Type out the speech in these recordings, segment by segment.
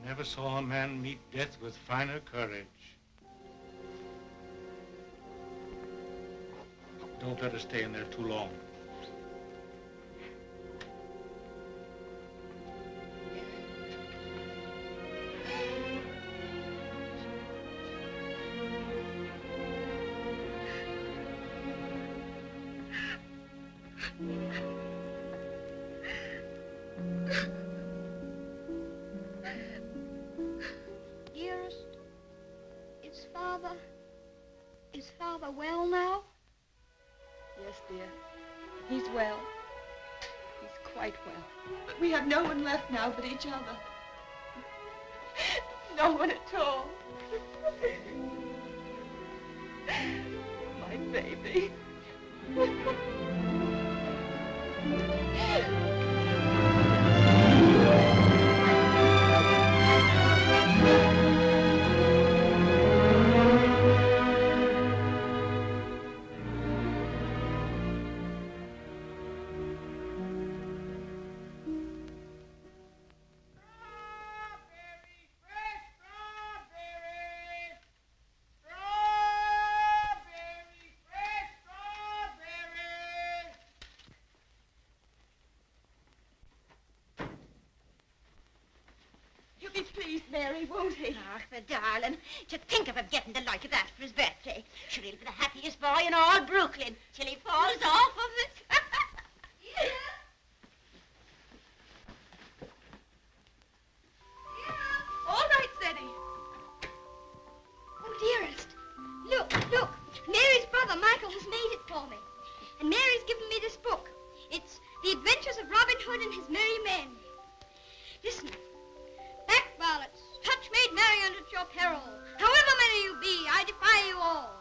Never saw a man meet death with finer courage. Don't let her stay in there too long. Dearest, is Father well now? Yes, dear. He's well. He's quite well. We have no one left now but each other. No one at all. My baby. He'll be pleased, Mary, won't he? Ah, the darling. To think of him getting the like of that for his birthday. Sure, he'll be the happiest boy in all Brooklyn till he falls off of it. Yeah. All right, Ceddie. Oh, dearest, look. Mary's brother, Michael, has made it for me. And Mary's given me this book. It's The Adventures of Robin Hood and His Merry Men. Listen. Back, varlets, touch maid Mary at your peril. However many you be, I defy you all.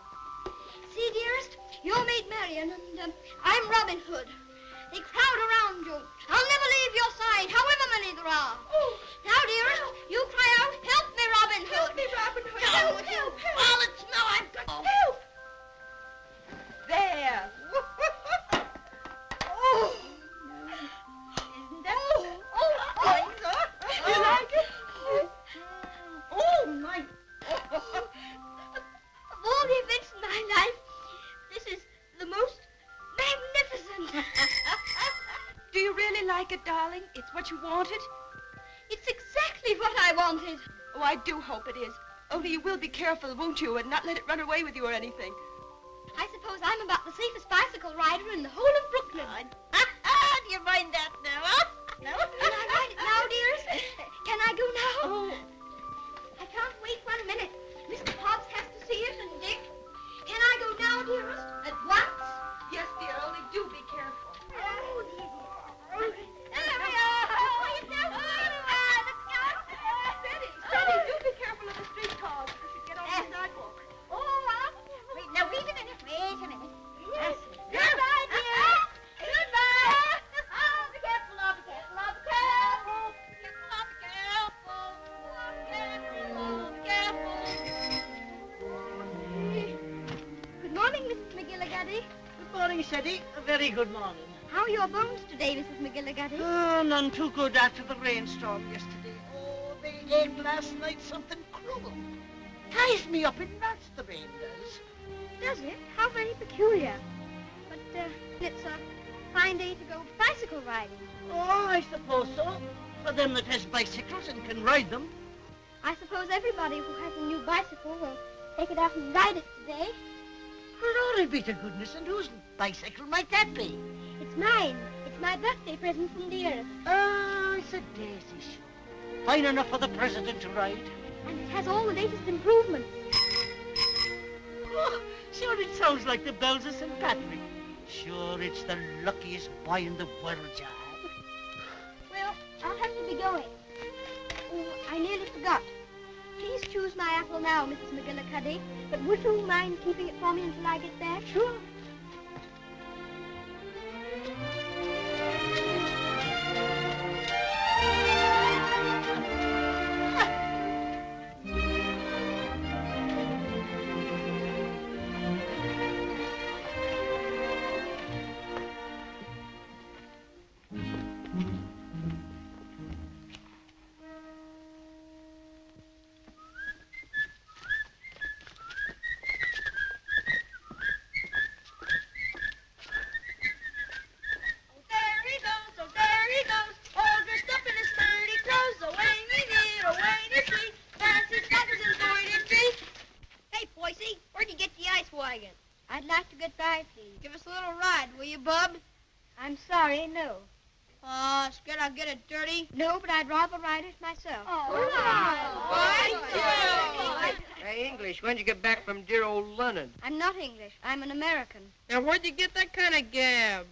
See, dearest, you're maid Marian, and I'm Robin Hood. They crowd around you. I'll never leave your side, however many there are. Oh. Now, dearest, you cry out, help me, Robin Hood. Help me, Robin Hood. Help, Help. Varlets, now I've got... Help! There. Oh. Isn't that... You like it? Oh, my... Of all the events in my life, this is the most magnificent. Do you really like it, darling? It's what you wanted? It's exactly what I wanted. Oh, I do hope it is. Only you will be careful, won't you, and not let it run away with you or anything. I suppose I'm about the safest bicycle rider in the whole of Brooklyn. Do you mind that now, huh? No? Can I ride it now, dearest? Can I go now? Oh. I can't wait 1 minute. Mr. Hobbs has to see it, and Dick. Can I go now, dearest? At once? Yes, dear, only do be careful. Oh, dear. There we are. Oh, it's so beautiful. Let's go. Ceddie, do be careful of the streetcars. You should get off the sidewalk. Wait a minute. Yes. Goodbye, dear. Goodbye. Oh, be careful, oh, be careful, oh, be careful. Good morning, Mrs. McGillicuddy. Good morning, Ceddie. A very good morning. How are your bones today, Mrs. McGillicuddy? Oh, none too good after the rainstorm yesterday. Oh, they ached last night something cruel. Ties me up in knots, the rain does. Does it? How very peculiar. But it's a fine day to go bicycle riding. Oh, I suppose so. For them that has bicycles and can ride them. I suppose everybody who has a new bicycle will take it out and ride it today. Glory be to goodness, and whose bicycle might that be? It's mine. It's my birthday present from Dearest. Oh, it's a daisy show. Fine enough for the president to ride. And it has all the latest improvements. Oh, sure it sounds like the bells of St. Patrick. Sure, it's the luckiest boy in the world, John. Well, I'll have to be going. Oh, I nearly forgot. Please choose my apple now, Mrs. McGillicuddy. But would you mind keeping it for me until I get there? Sure. get by, please? Give us a little ride, will you, bub? I'm sorry, no. Scared I'll get it dirty? No, but I'd rather ride it myself. Hey, English, when'd you get back from dear old London? I'm not English. I'm an American. Now, where'd you get that kind of gab?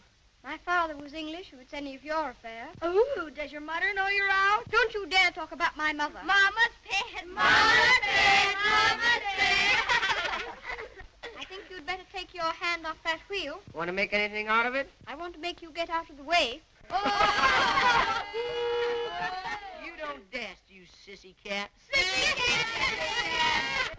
My father was English, if it's any of your affair. Oh, does your mother know you're out? Don't you dare talk about my mother. Mama's pet, Mama's pet, Mama's pet. I think you'd better take your hand off that wheel. Want to make anything out of it? I want to make you get out of the way. You don't dast, you sissy cat. Sissy cat!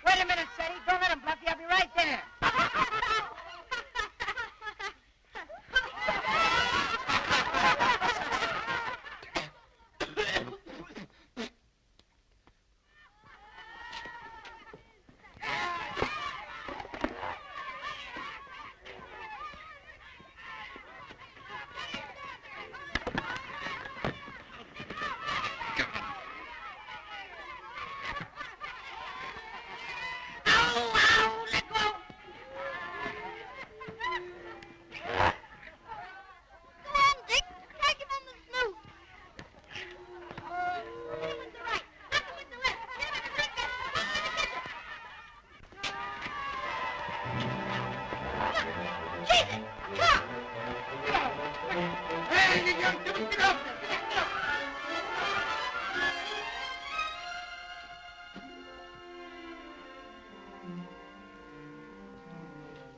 Wait a minute, Ceddie. Don't let him bluff you. I'll be right there.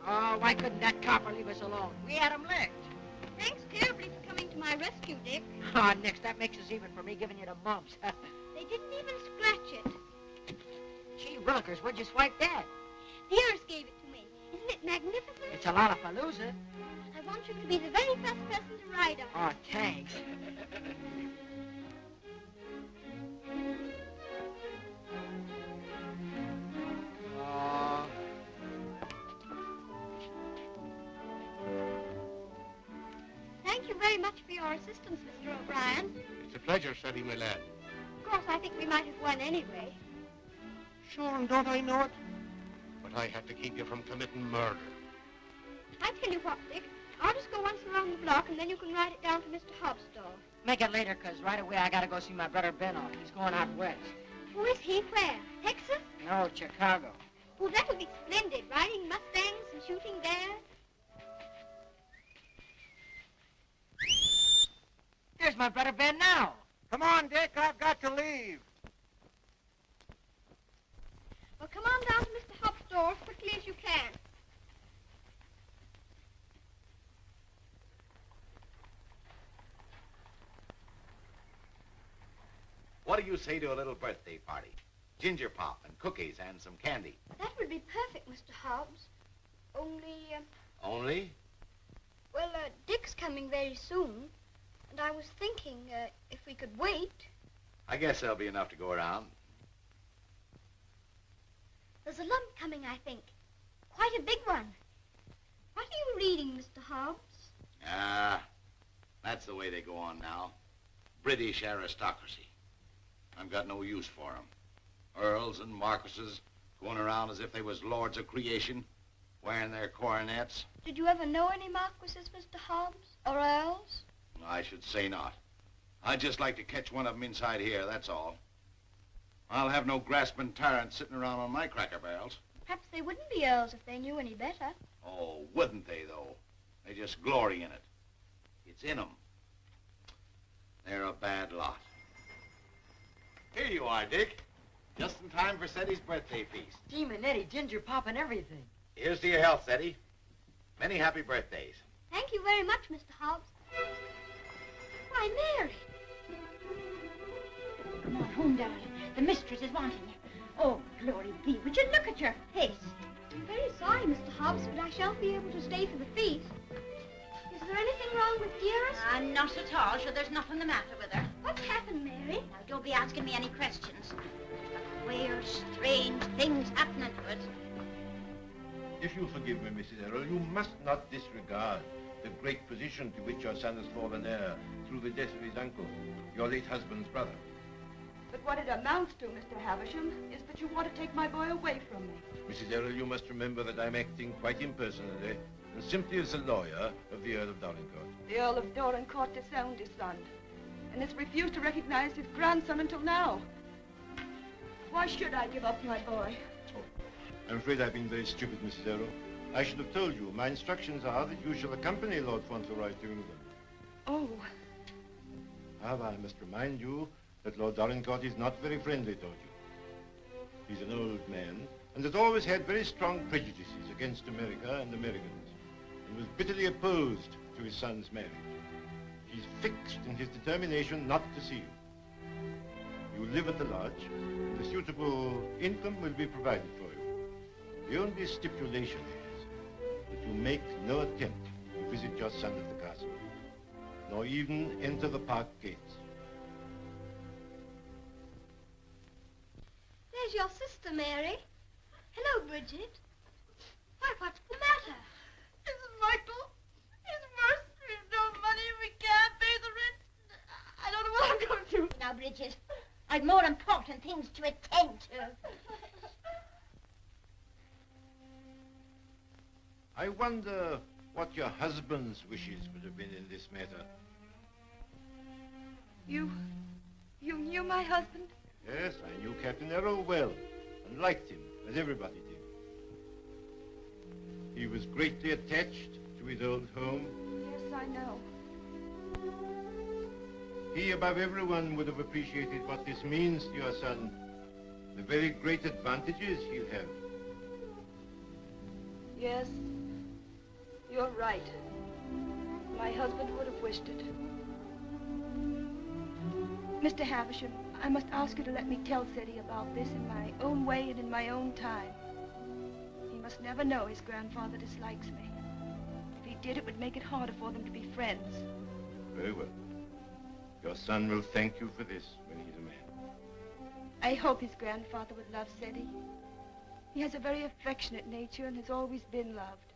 Oh, why couldn't that copper leave us alone? We had him licked. Thanks terribly for coming to my rescue, Dick. Oh, Nix, that makes us even for me giving you the mumps. They didn't even scratch it. Gee, Willikers, where'd you swipe that? Dearest gave it to me. Isn't it magnificent? It's a Lollapalooza. I want you to be the very first person to ride on it. Oh, thanks. Thank you very much for your assistance, Mr. O'Brien. It's a pleasure, Ceddie, my lad. Of course, I think we might have won anyway. Sure, and don't I know it? But I had to keep you from committing murder. I tell you what, Dick. I'll just go once around the block, and then you can ride it down to Mr. Hobbs' store. Make it later, 'cause right away I gotta go see my brother Ben off. He's going out west. Who is he? Where? Texas? No, Chicago. Oh, that would be splendid. Riding Mustangs and shooting bears. There's my brother Ben now. Come on, Dick. I've got to leave. Well, come on down to Mr. Hobbs' store as quickly as you can. What do you say to a little birthday party? Ginger pop and cookies and some candy. That would be perfect, Mr. Hobbs. Only, Only? well, Dick's coming very soon. And I was thinking, if we could wait. I guess there'll be enough to go around. There's a lump coming, I think. Quite a big one. What are you reading, Mr. Hobbs? Ah, that's the way they go on now. British aristocracy. I've got no use for 'em. Earls and marquises going around as if they was lords of creation, wearing their coronets. Did you ever know any marquises, Mr. Hobbs? Or earls? I should say not. I'd just like to catch one of 'em inside here, that's all. I'll have no grasping tyrants sitting around on my cracker barrels. Perhaps they wouldn't be earls if they knew any better. Oh, wouldn't they, though? They just glory in it. It's in 'em. They're a bad lot. Here you are, Dick. Just in time for Ceddie's birthday feast. Gee, Manetti, ginger pop and everything. Here's to your health, Ceddie. Many happy birthdays. Thank you very much, Mr. Hobbs. Why, Mary. Come on home, darling. The mistress is wanting you. Oh, glory be. Would you look at your face? I'm very sorry, Mr. Hobbs, but I shan't be able to stay for the feast. Is there anything wrong with Dearest? Not at all. Sure, there's nothing the matter with her. What's happened, Mary? Now, don't be asking me any questions. Queer, strange things happening to it. If you'll forgive me, Mrs. Errol, you must not disregard the great position to which your son has fallen heir through the death of his uncle, your late husband's brother. But what it amounts to, Mr. Havisham, is that you want to take my boy away from me. Mrs. Errol, you must remember that I'm acting quite impersonally and simply as a lawyer of the Earl of Dorincourt. The Earl of Dorincourt disowned his son and has refused to recognize his grandson until now. Why should I give up my boy? Oh, I'm afraid I've been very stupid, Mrs. Errol. I should have told you. My instructions are that you shall accompany Lord Fauntleroy to England. Oh. However, I must remind you that Lord Dorincourt is not very friendly toward you. He's an old man and has always had very strong prejudices against America and Americans, and was bitterly opposed to his son's marriage. He's fixed in his determination not to see you. You live at the lodge, and a suitable income will be provided for you. The only stipulation is that you make no attempt to visit your son at the castle, nor even enter the park gates. There's your sister, Mary. Hello, Bridget. Why, what's the matter? It's Michael. It's worse. We've no money. We can't pay the rent. I don't know what I'm going to do. Now, Bridget, I've more important things to attend to. I wonder what your husband's wishes would have been in this matter. You knew my husband? Yes, I knew Captain Errol well and liked him, as everybody did. He was greatly attached to his old home. Yes, I know. He, above everyone, would have appreciated what this means to your son, the very great advantages he'll have. Yes, you're right. My husband would have wished it. Mr. Havisham, I must ask you to let me tell Ceddie about this in my own way and in my own time. He must never know his grandfather dislikes me. If he did, it would make it harder for them to be friends. Very well. Your son will thank you for this when he's a man. I hope his grandfather would love Ceddie. He has a very affectionate nature and has always been loved.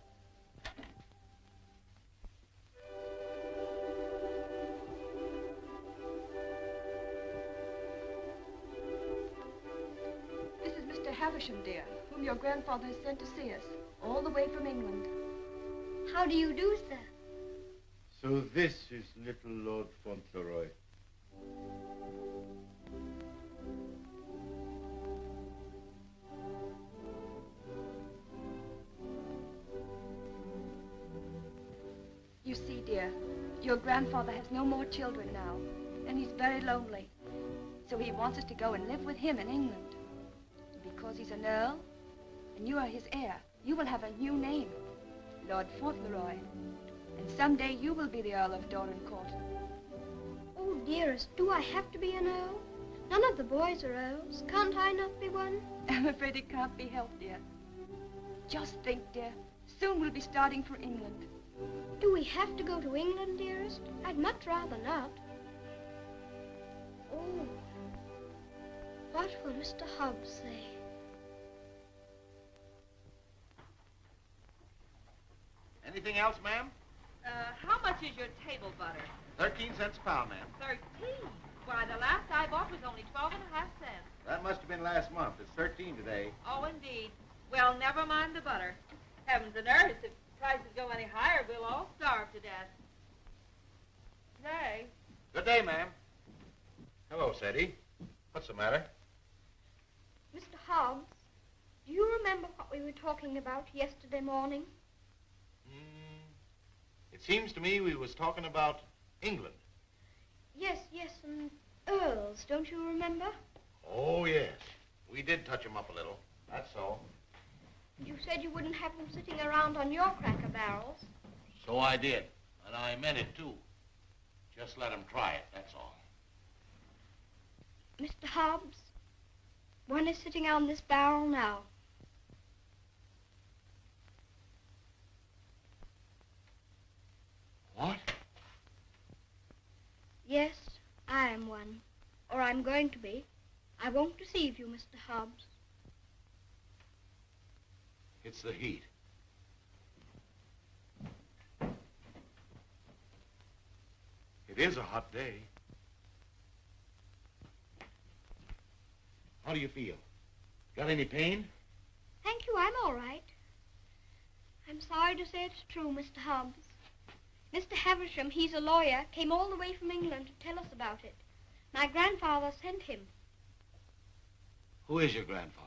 This is Mr. Havisham, dear, whom your grandfather has sent to see us, all the way from England. How do you do, sir? So this is little Lord Fauntleroy. You see, dear, your grandfather has no more children now, and he's very lonely. So he wants us to go and live with him in England. Because he's an earl, and you are his heir, you will have a new name, Lord Fauntleroy. And someday you will be the Earl of Dorincourt. Oh, dearest, do I have to be an earl? None of the boys are earls. Can't I not be one? I'm afraid it can't be helped, dear. Just think, dear, soon we'll be starting for England. Do we have to go to England, dearest? I'd much rather not. Oh, what will Mr. Hobbs say? Anything else, ma'am? How much is your table butter? 13 cents a pound, ma'am. 13. Why, the last I bought was only 12 and a half cents. That must have been last month. It's 13 today. Oh, indeed. Well, never mind the butter. Heavens and earth, if prices go any higher, we'll all starve to death. Nay. Good day, ma'am. Hello, Ceddie. What's the matter? Mr. Hobbs, do you remember what we were talking about yesterday morning? It seems to me we was talking about England. Yes, and earls, don't you remember? Oh, yes. We did touch 'em up a little. That's all. You said you wouldn't have them sitting around on your cracker barrels. So I did. And I meant it, too. Just let 'em try it, that's all. Mr. Hobbs, one is sitting on this barrel now. What? Yes, I am one. Or I'm going to be. I won't deceive you, Mr. Hobbs. It's the heat. It is a hot day. How do you feel? Got any pain? Thank you, I'm all right. I'm sorry to say it's true, Mr. Hobbs. Mr. Havisham, he's a lawyer, came all the way from England to tell us about it. My grandfather sent him. Who is your grandfather?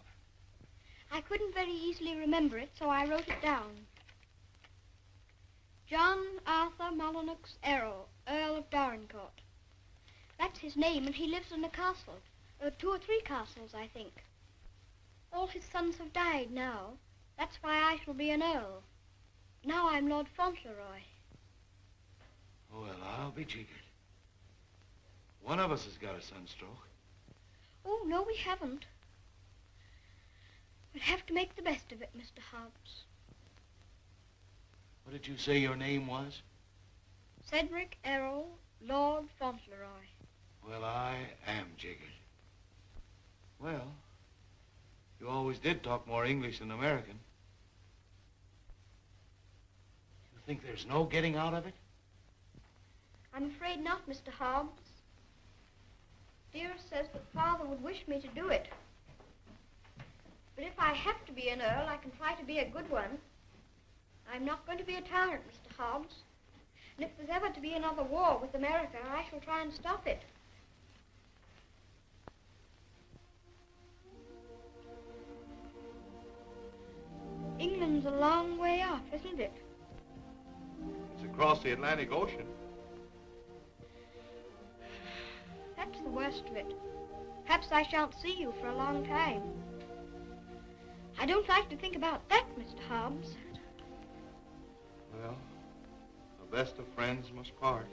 I couldn't very easily remember it, so I wrote it down. John Arthur Molyneux Errol, Earl of Dorincourt. That's his name, and he lives in a castle. 2 or 3 castles, I think. All his sons have died now. That's why I shall be an earl. Now I'm Lord Fauntleroy. Well, I'll be jiggered. One of us has got a sunstroke. Oh, no, we haven't. We'll have to make the best of it, Mr. Hobbs. What did you say your name was? Cedric Errol, Lord Fauntleroy. Well, I am jiggered. Well, you always did talk more English than American. You think there's no getting out of it? I'm afraid not, Mr. Hobbs. Dearest says that Father would wish me to do it. But if I have to be an earl, I can try to be a good one. I'm not going to be a tyrant, Mr. Hobbs. And if there's ever to be another war with America, I shall try and stop it. England's a long way off, isn't it? It's across the Atlantic Ocean. That's the worst of it. Perhaps I shan't see you for a long time. I don't like to think about that, Mr. Hobbs. Well, the best of friends must part.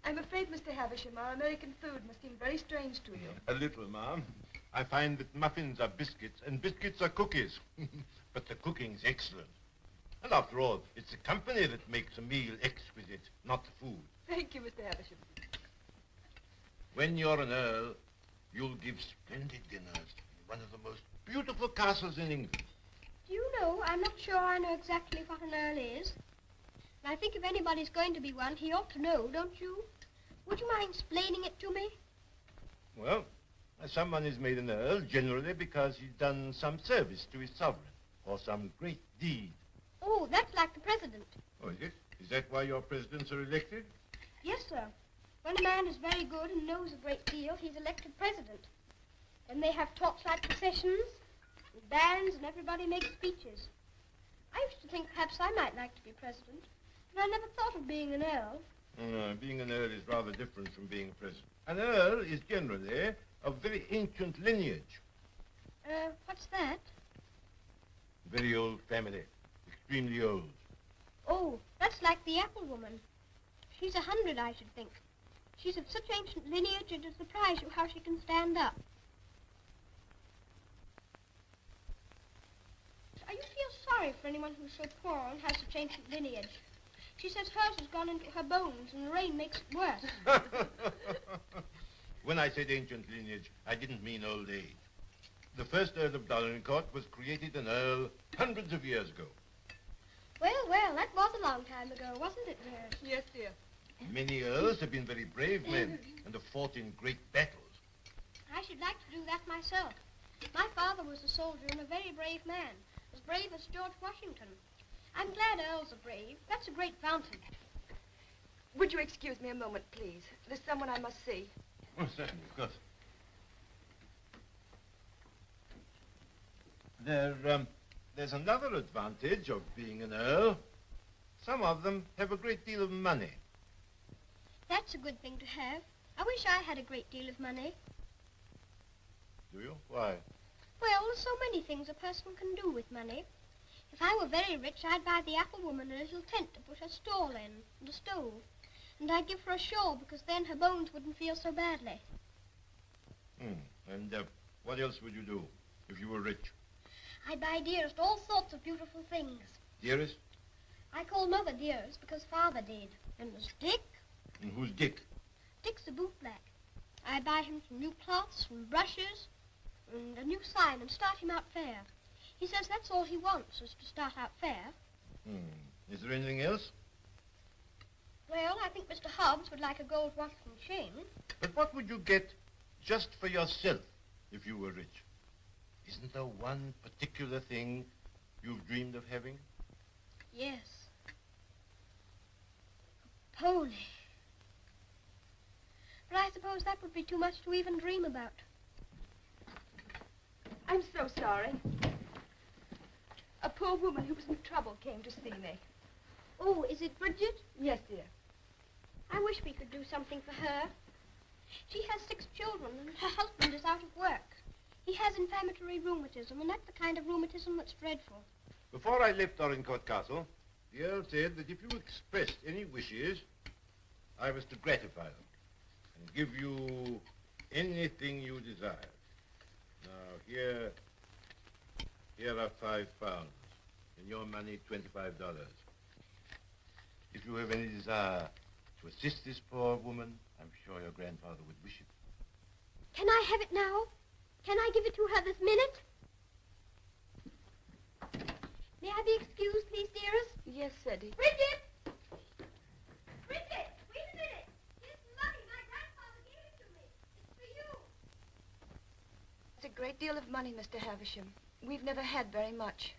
I'm afraid, Mr. Havisham, our American food must seem very strange to you. A little, ma'am. I find that muffins are biscuits and biscuits are cookies. But the cooking's excellent. And after all, it's the company that makes a meal exquisite, not the food. Thank you, Mr. Havisham. When you're an earl, you'll give splendid dinners in one of the most beautiful castles in England. Do you know, I'm not sure I know exactly what an earl is. And I think if anybody's going to be one, he ought to know, don't you? Would you mind explaining it to me? Well, someone is made an earl generally because he's done some service to his sovereign or some great deed. Oh, that's like the president. Oh, is it? Is that why your presidents are elected? Yes, sir. When a man is very good and knows a great deal, he's elected president. Then they have torchlight processions, and bands, and everybody makes speeches. I used to think perhaps I might like to be president, but I never thought of being an earl. No, being an earl is rather different from being a president. An earl is generally of very ancient lineage. What's that? Very old family. Extremely old. Oh, that's like the apple woman. She's 100, I should think. She's of such ancient lineage it'll surprise you how she can stand up. I used to feel sorry for anyone who's so poor and has such ancient lineage. She says hers has gone into her bones and the rain makes it worse. When I said ancient lineage, I didn't mean old age. The first Earl of Dorincourt was created an earl hundreds of years ago. Well, that was a long time ago, wasn't it, dear? Yes, dear. Many earls have been very brave men and have fought in great battles. I should like to do that myself. My father was a soldier and a very brave man, as brave as George Washington. I'm glad earls are brave. That's a great advantage. Would you excuse me a moment, please? There's someone I must see. Oh, certainly, of course. There's another advantage of being an earl. Some of them have a great deal of money. That's a good thing to have. I wish I had a great deal of money. Do you? Why? Well, there's so many things a person can do with money. If I were very rich, I'd buy the apple woman a little tent to put her stall in, and a stove. And I'd give her a shawl, because then her bones wouldn't feel so badly. And what else would you do if you were rich? I'd buy Dearest all sorts of beautiful things. Dearest? I call Mother Dearest because Father did. And there's Dick. And who's Dick? Dick's a bootblack. I buy him some new cloths and brushes. and a new sign and start him out fair. He says that's all he wants, is to start out fair. Is there anything else? Well, I think Mr. Hobbs would like a gold watch and chain. But what would you get just for yourself if you were rich? Isn't there one particular thing you've dreamed of having? Yes. A pony. But I suppose that would be too much to even dream about. I'm so sorry. A poor woman who was in trouble came to see me. Oh, is it Bridget? Yes, dear. I wish we could do something for her. She has 6 children, and her husband is out of work. He has inflammatory rheumatism, and that's the kind of rheumatism that's dreadful. Before I left Dorincourt Castle, the Earl said that if you expressed any wishes, I was to gratify them and give you anything you desired. Now, here are £5. In your money, $25. If you have any desire to assist this poor woman, I'm sure your grandfather would wish it. Can I have it now? Can I give it to her this minute? May I be excused, please, dearest? Yes, Ceddie. Bridget! Bridget, wait a minute. Here's some money. My grandfather gave it to me. It's for you. It's a great deal of money, Mr. Havisham. We've never had very much.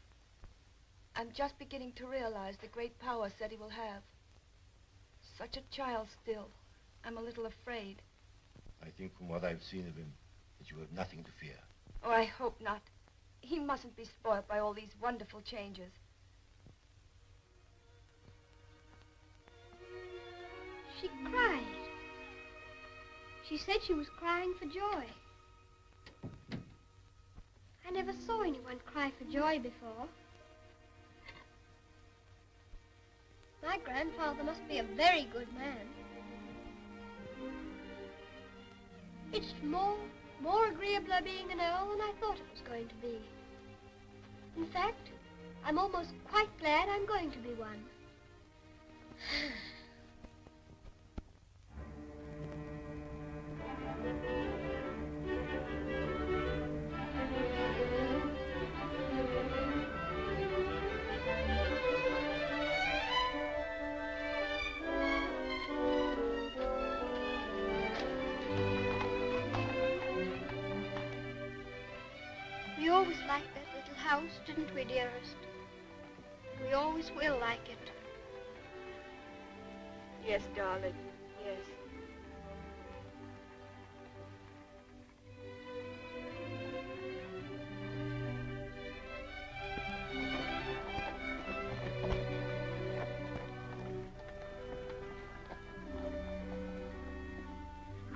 I'm just beginning to realize the great power Ceddie will have. Such a child still. I'm a little afraid. I think from what I've seen of him, that you have nothing to fear. Oh, I hope not. He mustn't be spoiled by all these wonderful changes. She cried. She said she was crying for joy. I never saw anyone cry for joy before. My grandfather must be a very good man. It's more agreeabler being an earl than I thought it was going to be. In fact, I'm almost quite glad I'm going to be one. We always liked that little house, didn't we, dearest? We always will like it. Yes, darling. Yes.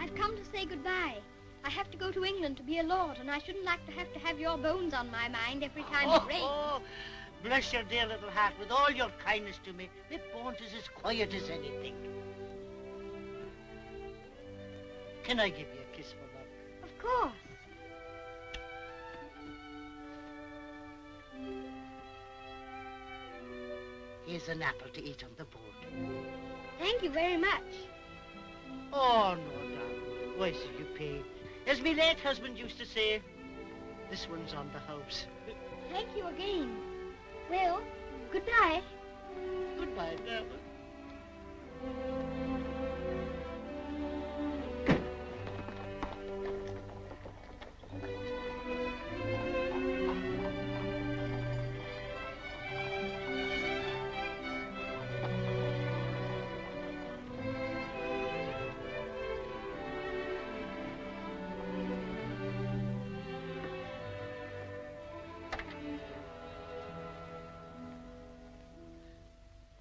I've come to say goodbye. I have to go to England to be a lord, and I shouldn't like to have your bones on my mind every time it rains. Oh, bless your dear little heart. With all your kindness to me, my bones is as quiet as anything. Can I give you a kiss for love? Of course. Here's an apple to eat on the board. Thank you very much. Oh, no, darling. Why should you pay? As me late husband used to say, this one's on the house. Thank you again. Well, goodbye. Goodbye, darling.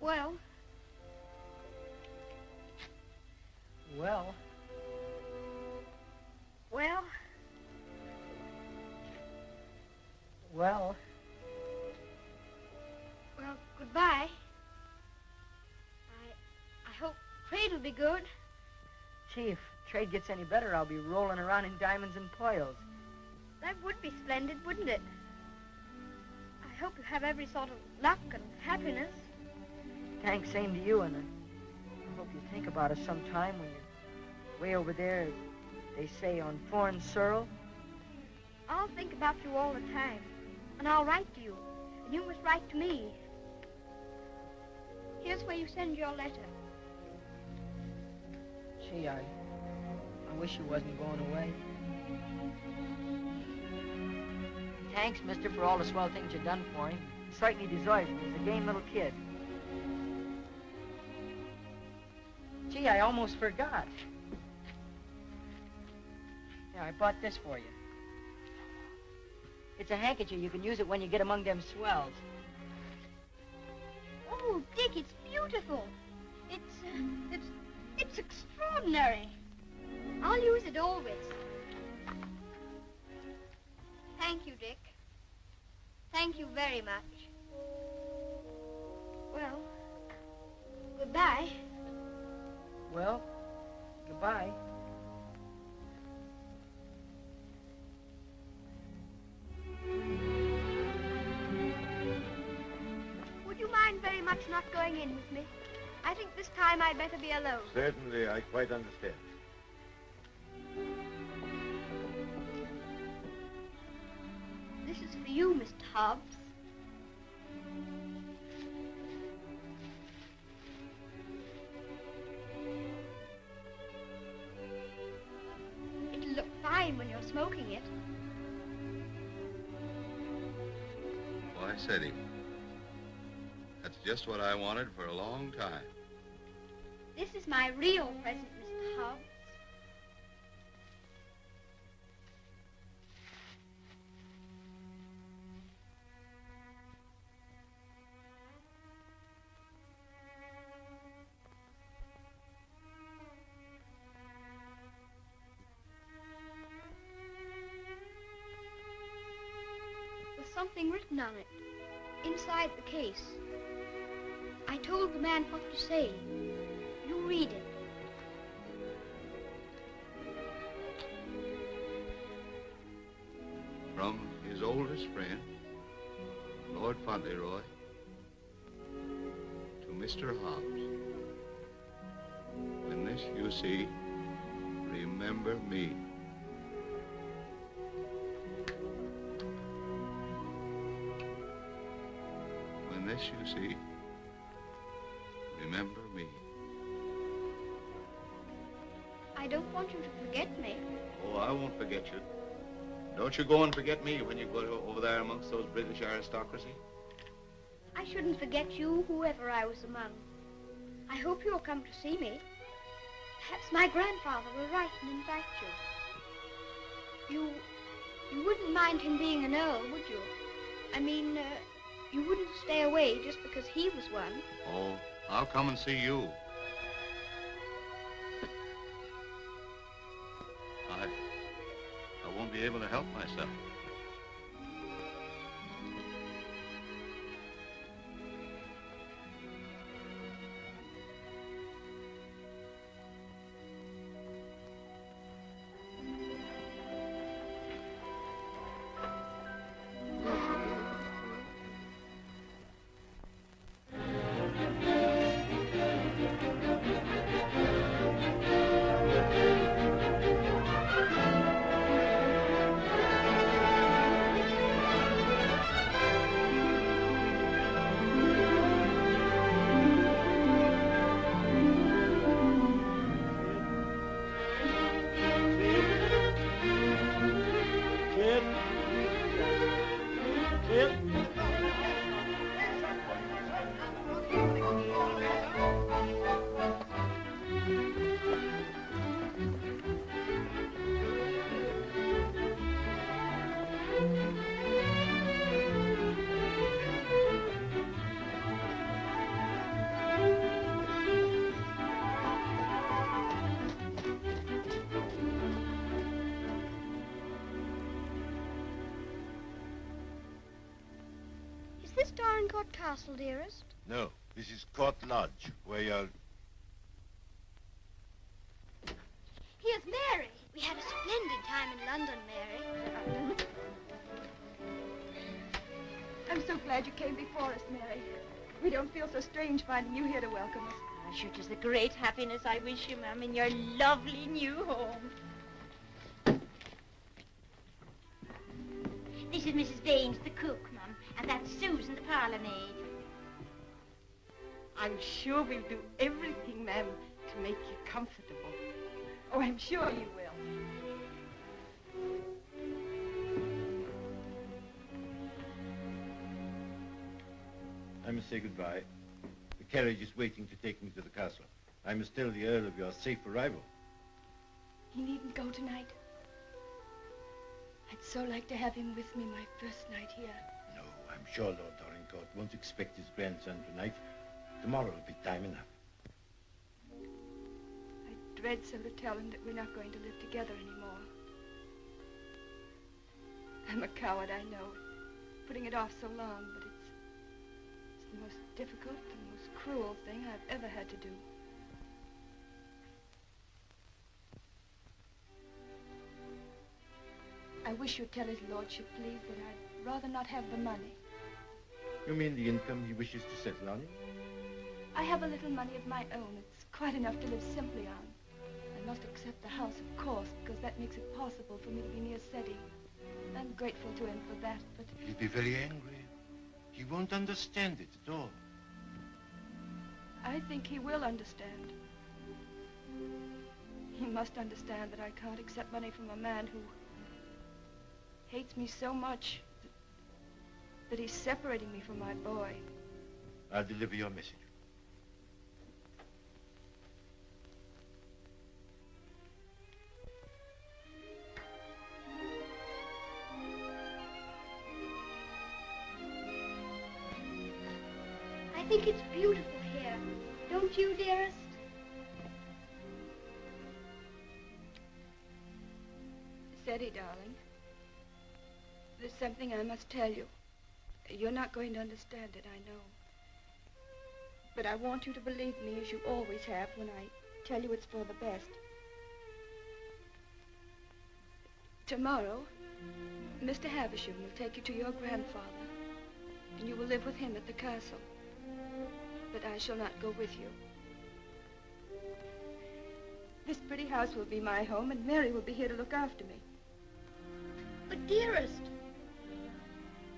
Well, Well, well, well, well, goodbye. I hope trade'll be good. Gee, if trade gets any better, I'll be rolling around in diamonds and pearls. That would be splendid, wouldn't it? I hope you have every sort of luck and happiness. Thanks, same to you, and I hope you think about us sometime when you're way over there, they say, on foreign soil. I'll think about you all the time. And I'll write to you. And you must write to me. Here's where you send your letter. Gee, I wish you wasn't going away. Thanks, mister, for all the swell things you've done for him. He certainly deserves it. He's a game little kid. Gee, I almost forgot. Yeah, I bought this for you. It's a handkerchief. You can use it when you get among them swells. Oh, Dick, it's beautiful. It's extraordinary. I'll use it always. Thank you, Dick. Thank you very much. Well, goodbye. Well, goodbye. Would you mind very much not going in with me? I think this time I'd better be alone. Certainly, I quite understand. This is for you, Mr. Hobbs. It'll look fine when you're smoking it. Why, Ceddie, that's just what I wanted for a long time. This is my real present, Mr. Hobbs. There's something written on it, inside the case. I told the man what to say. You read it. From his oldest friend, Lord Fauntleroy, to Mr. Hobbs. When this you see, remember me. When this you see, remember me. I don't want you to forget me. Oh, I won't forget you. Don't you go and forget me when you go over there amongst those British aristocracy. I shouldn't forget you, whoever I was among. I hope you'll come to see me. Perhaps my grandfather will write and invite you. You wouldn't mind him being an earl, would you? I mean, you wouldn't stay away just because he was one. Oh, I'll come and see you. I won't be able to help myself. Is this Dorincourt Castle, dearest? No, this is Court Lodge, where you're... Here's Mary. We had a splendid time in London, Mary. I'm so glad you came before us, Mary. We don't feel so strange finding you here to welcome us. Ah, sure, 'tis a great happiness I wish you, ma'am, in your lovely new home. I'm sure we'll do everything, ma'am, to make you comfortable. Oh, I'm sure you will. I must say goodbye. The carriage is waiting to take me to the castle. I must tell the Earl of your safe arrival. He needn't go tonight. I'd so like to have him with me my first night here. No, I'm sure Lord Dorincourt won't expect his grandson tonight. Tomorrow will be time enough. I dread so to tell him that we're not going to live together anymore. I'm a coward, I know, putting it off so long, but it's the most difficult and most cruel thing I've ever had to do. I wish you'd tell his lordship, please, that I'd rather not have the money. You mean the income he wishes to settle on? I have a little money of my own. It's quite enough to live simply on. I must accept the house, of course, because that makes it possible for me to be near Ceddie. I'm grateful to him for that, but... He'll be very angry. He won't understand it at all. I think he will understand. He must understand that I can't accept money from a man who hates me so much that he's separating me from my boy. I'll deliver your message. I think it's beautiful here. Don't you, dearest? Ceddie, darling, there's something I must tell you. You're not going to understand it, I know. But I want you to believe me, as you always have, when I tell you it's for the best. Tomorrow, Mr. Havisham will take you to your grandfather, and you will live with him at the castle. But I shall not go with you. This pretty house will be my home, and Mary will be here to look after me. But, dearest,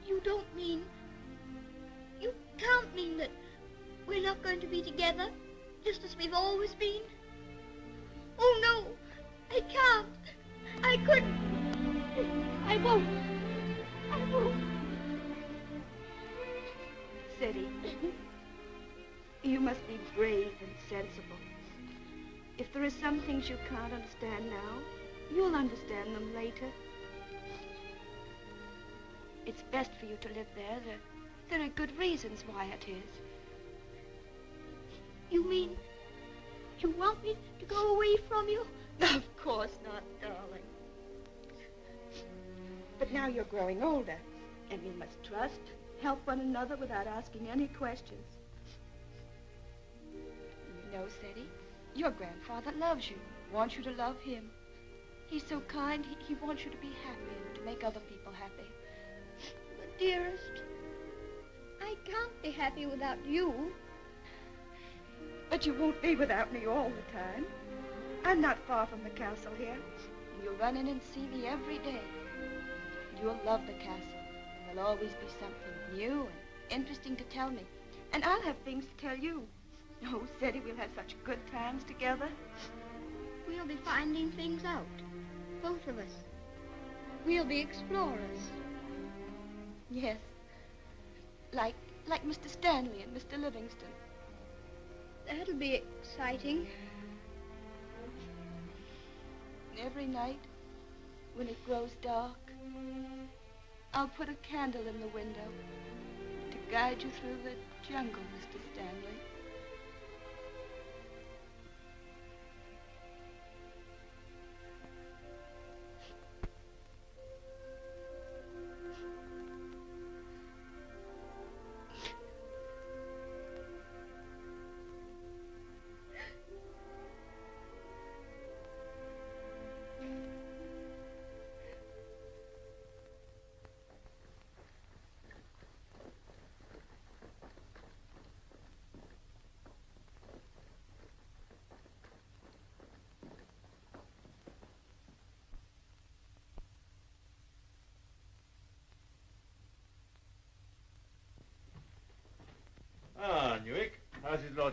you don't mean... You can't mean that we're not going to be together, just as we've always been. Oh, no, I can't. I couldn't. I won't. I won't. Ceddie, you must be brave and sensible. If there are some things you can't understand now, you'll understand them later. It's best for you to live there. There are good reasons why it is. You mean you want me to go away from you? Of course not, darling. But now you're growing older, and we must trust, help one another without asking any questions. You know, Ceddie, your grandfather loves you, wants you to love him. He's so kind, he wants you to be happy and to make other people happy. But, dearest, I can't be happy without you. But you won't be without me all the time. I'm not far from the castle here. And you'll run in and see me every day. You'll love the castle. And there'll always be something new and interesting to tell me. And I'll have things to tell you. Oh, Ceddie, we'll have such good times together. We'll be finding things out, both of us. We'll be explorers. Yes. Like Mr. Stanley and Mr. Livingston. That'll be exciting. Every night, when it grows dark, I'll put a candle in the window to guide you through the jungle, Mr. Stanley.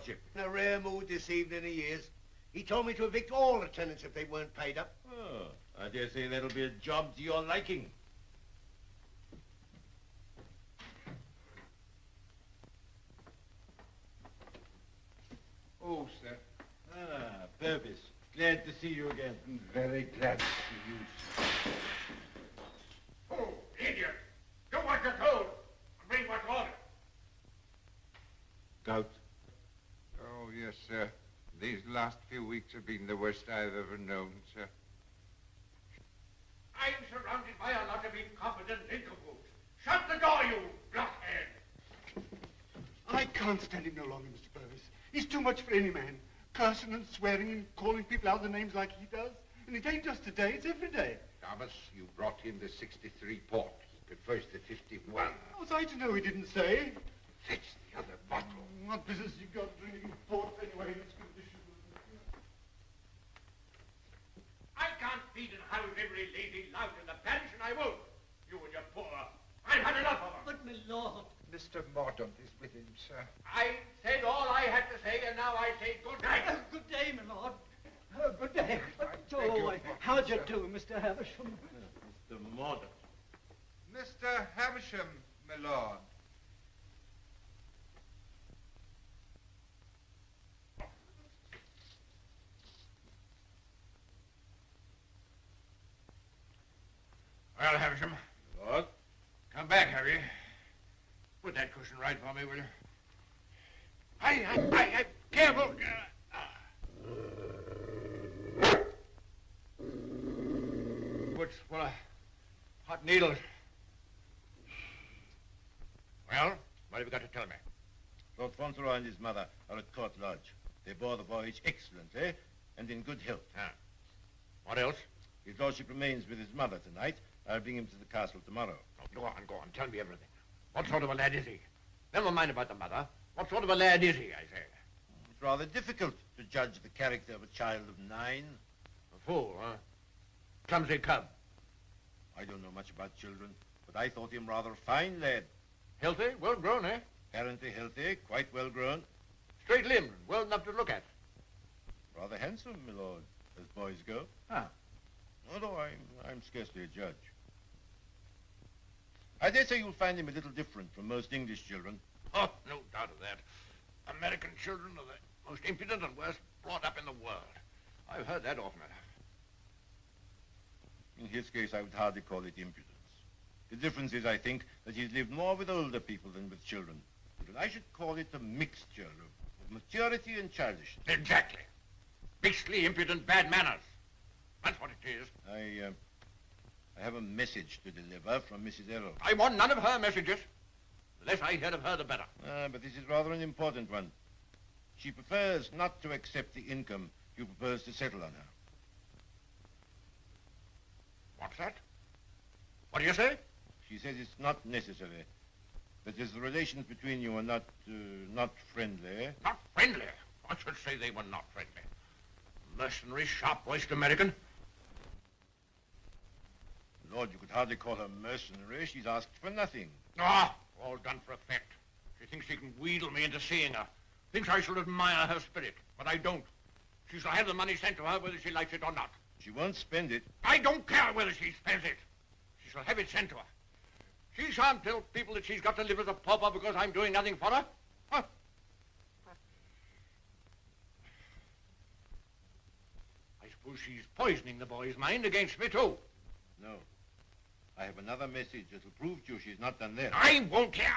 lordship? In a rare mood this evening he is. He told me to evict all the tenants if they weren't paid up. Oh, I dare say that'll be a job to your liking. Oh, sir. Ah, Purvis. Glad to see you again. Very glad to see you, sir. Oh, idiot! Do what you're told. Bring what's ordered. Gout. Oh, yes, sir. These last few weeks have been the worst I've ever known, sir. I'm surrounded by a lot of incompetent nincompoops. Shut the door, you blockhead! I can't stand him no longer, Mr. Purvis. He's too much for any man. Cursing and swearing and calling people out their names like he does. And it ain't just today, it's every day. Thomas, you brought him the 63 port. He prefers the 51. How was I to know he didn't say? Fetch the other bottle. What business you got drinking port anyway in this condition? I can't feed and house every lazy lout in the parish, and I won't. You and your poor. I've had enough of them. But, my lord. Mr. Mordaunt is with him, sir. I said all I had to say, and now I say good night. Good day, my lord. Good day. beg your How'd you pardon, do, Mr. Havisham? Mr. Mordaunt. Mr. Havisham, my lord. Well, Havisham, Lord? come back, have you? Put that cushion right for me, will you? I, careful. What's full of hot needles? Well, what have you got to tell me? Lord Fauntleroy and his mother are at Court Lodge. They bore the voyage excellently and in good health. Ah. What else? His lordship remains with his mother tonight. I'll bring him to the castle tomorrow. Oh, go on. Tell me everything. What sort of a lad is he? Never mind about the mother. What sort of a lad is he, I say? It's rather difficult to judge the character of a child of 9. A fool, huh? Clumsy cub. I don't know much about children, but I thought him rather a fine lad. Healthy, well grown, eh? Apparently healthy, quite well grown. Straight limbed, well enough to look at. Rather handsome, my lord, as boys go. Ah. Although I'm scarcely a judge. I dare say you'll find him a little different from most English children. Oh, no doubt of that. American children are the most impudent and worst brought up in the world. I've heard that often enough. In his case, I would hardly call it impudence. The difference is, I think, that he's lived more with older people than with children. But I should call it a mixture of maturity and childishness. Exactly. Beastly, impudent, bad manners. That's what it is. I have a message to deliver from Mrs. Errol. I want none of her messages. The less I hear of her, the better. But this is rather an important one. She prefers not to accept the income you propose to settle on her. What's that? What do you say? She says it's not necessary. That as the relations between you are not friendly. Not friendly? I should say they were not friendly. Mercenary, sharp-voiced American. Lord, you could hardly call her mercenary. She's asked for nothing. Ah, all done for effect. She thinks she can wheedle me into seeing her. Thinks I shall admire her spirit, but I don't. She shall have the money sent to her whether she likes it or not. She won't spend it. I don't care whether she spends it. She shall have it sent to her. She shan't tell people that she's got to live as a pauper because I'm doing nothing for her. Huh? I suppose she's poisoning the boy's mind against me, too. No. I have another message that'll prove to you she's not done there. I won't care.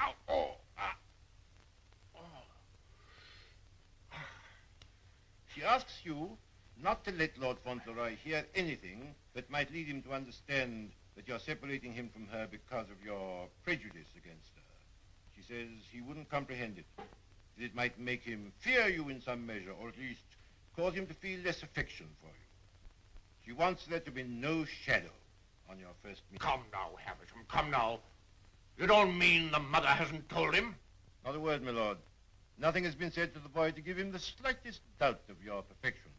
She asks you not to let Lord Fauntleroy hear anything that might lead him to understand that you're separating him from her because of your prejudice against her. She says he wouldn't comprehend it, that it might make him fear you in some measure, or at least cause him to feel less affection for you. She wants there to be no shadow on your first meeting. Come now, Havisham, come now. You don't mean the mother hasn't told him? Not a word, my lord. Nothing has been said to the boy to give him the slightest doubt of your perfection.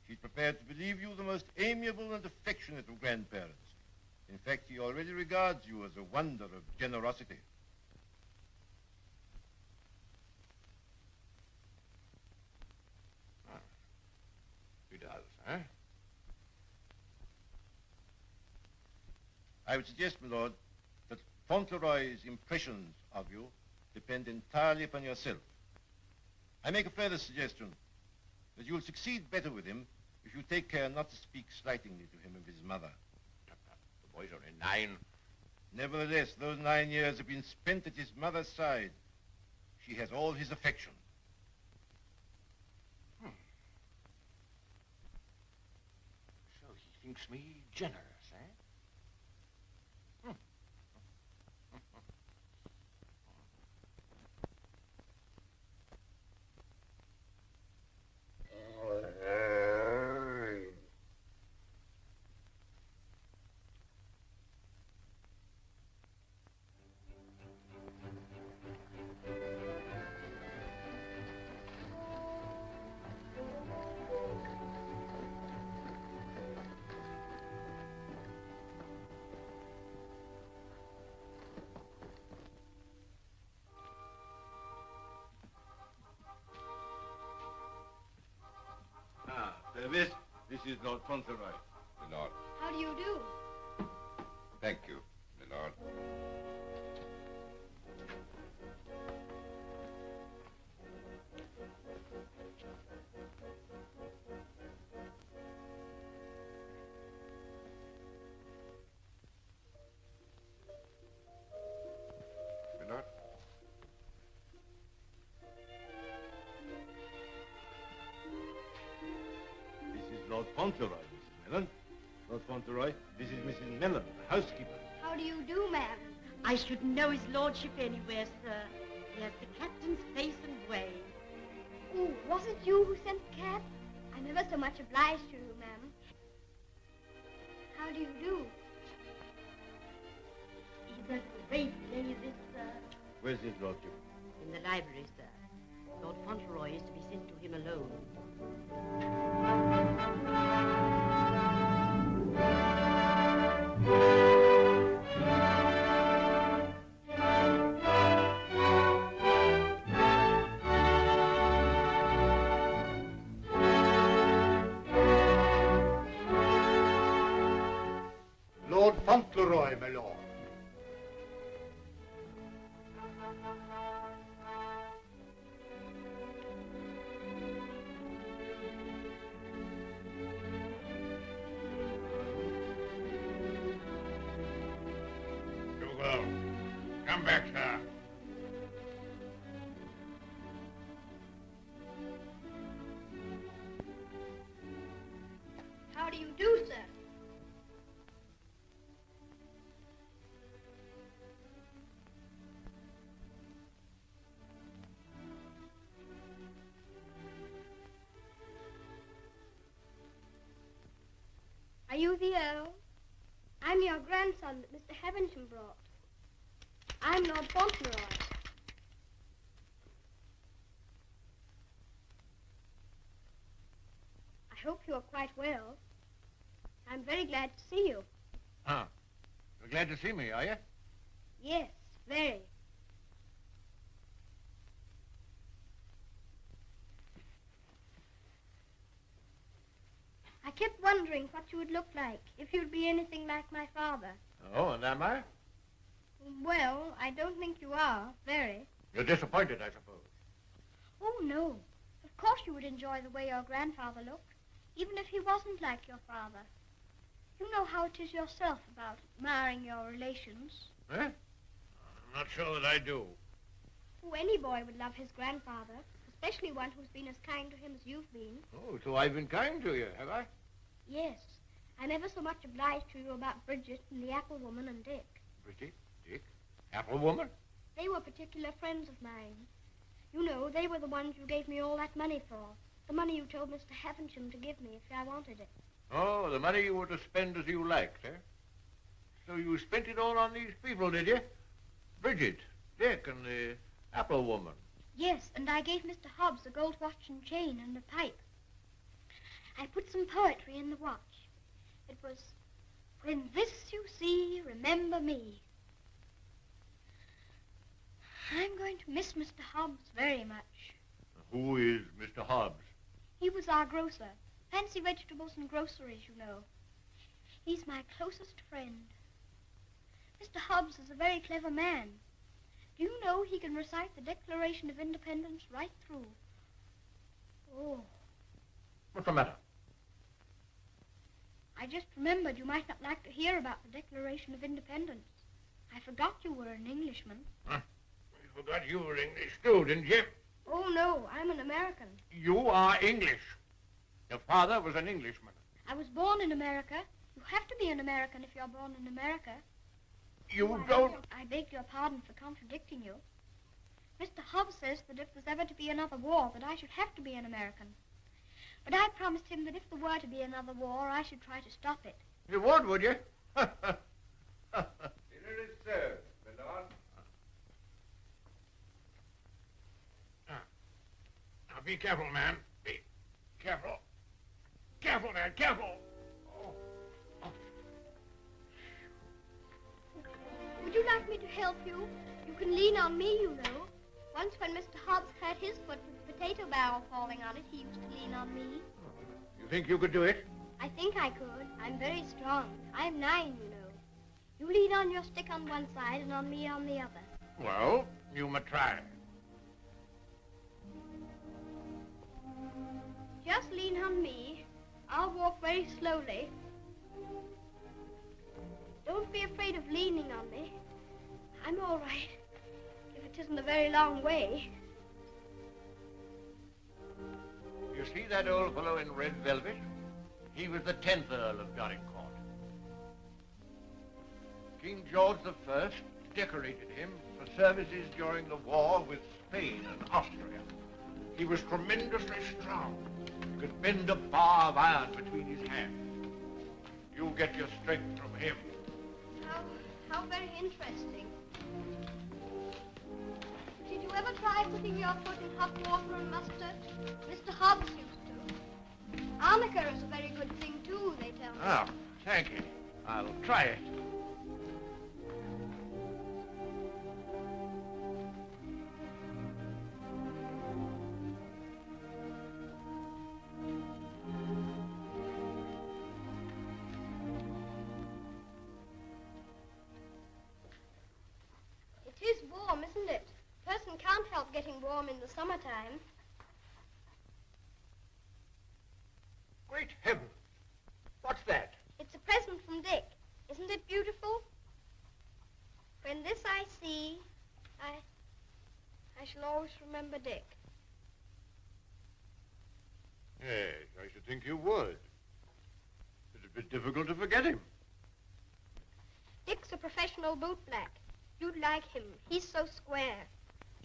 She's prepared to believe you the most amiable and affectionate of grandparents. In fact, he already regards you as a wonder of generosity. I would suggest, my lord, that Fauntleroy's impressions of you depend entirely upon yourself. I make a further suggestion, that you'll succeed better with him if you take care not to speak slightingly to him of his mother. The boy's only 9. Nevertheless, those 9 years have been spent at his mother's side. She has all his affection. So he thinks me generous, eh? This is Lord Fauntleroy. My lord. How do you do? Thank you, my lord. My lord. Lord Fauntleroy, Mrs. Mellon. Lord Fauntleroy, this is Mrs. Mellon, the housekeeper. How do you do, ma'am? I shouldn't know his lordship anywhere, sir. He has the captain's face and way. Oh, was it you who sent the cab? I'm ever so much obliged to you, ma'am. How do you do? He does great ladies, sir. Where's his lordship? In the library, sir. Lord Fauntleroy is to be sent to him alone. Lord Fauntleroy, my lord. Dougal, come back, sir. How do you do, sir? Are you the Earl? I'm your grandson that Mr. Havisham brought. I'm Lord Fauntleroy. I hope you are quite well. I'm very glad to see you. Huh. You're glad to see me, are you? Yes, very. I kept wondering what you would look like if you'd be anything like my father. Oh, and am I? Well, I don't think you are, very. You're disappointed, I suppose. Oh, no. Of course you would enjoy the way your grandfather looked, even if he wasn't like your father. You know how it is yourself about admiring your relations. Eh? I'm not sure that I do. Oh, any boy would love his grandfather, especially one who's been as kind to him as you've been. Oh, so I've been kind to you, have I? Yes. I'm ever so much obliged to you about Bridget and the apple woman and Dick. Bridget? Dick? Apple woman? They were particular friends of mine. You know, they were the ones you gave me all that money for. The money you told Mr. Havisham to give me if I wanted it. Oh, the money you were to spend as you liked, eh? So you spent it all on these people, did you? Bridget, Dick, and the apple woman. Yes, and I gave Mr. Hobbs a gold watch and chain and a pipe. I put some poetry in the watch. It was, "When this you see, remember me." I'm going to miss Mr. Hobbs very much. Who is Mr. Hobbs? He was our grocer. Fancy vegetables and groceries, you know. He's my closest friend. Mr. Hobbs is a very clever man. Do you know he can recite the Declaration of Independence right through? Oh. What's the matter? I just remembered you might not like to hear about the Declaration of Independence. I forgot you were an Englishman. Huh? You forgot you were English too, didn't you? Oh, no, I'm an American. You are English. Your father was an Englishman. I was born in America. You have to be an American if you're born in America. You don't... I beg your pardon for contradicting you. Mr. Hobbs says that if there's ever to be another war, that I should have to be an American. But I promised him that if there were to be another war, I should try to stop it. You would you? Dinner is served, my lord. Now, be careful, man. Be careful. Careful, man, careful. Would you like me to help you? You can lean on me, you know. Once when Mr. Hobbs hurt his foot with the potato barrel falling on it, he used to lean on me. You think you could do it? I think I could. I'm very strong. I'm 9, you know. You lean on your stick on one side and on me on the other. Well, you may try. Just lean on me. I'll walk very slowly. Don't be afraid of leaning on me. I'm all right, if it isn't a very long way. You see that old fellow in red velvet? He was the 10th Earl of Dorincourt. King George I decorated him for services during the war with Spain and Austria. He was tremendously strong. He could bend a bar of iron between his hands. You get your strength from him. How very interesting. Did you ever try putting your foot in hot water and mustard? Mr. Hobbs used to. Arnica is a very good thing, too, they tell me. Oh, thank you. I'll try it. It is warm, isn't it? A person can't help getting warm in the summertime. Great heavens! What's that? It's a present from Dick. Isn't it beautiful? When this I see, I shall always remember Dick. Yes, I should think you would. It'd be difficult to forget him. Dick's a professional bootblack. You'd like him. He's so square.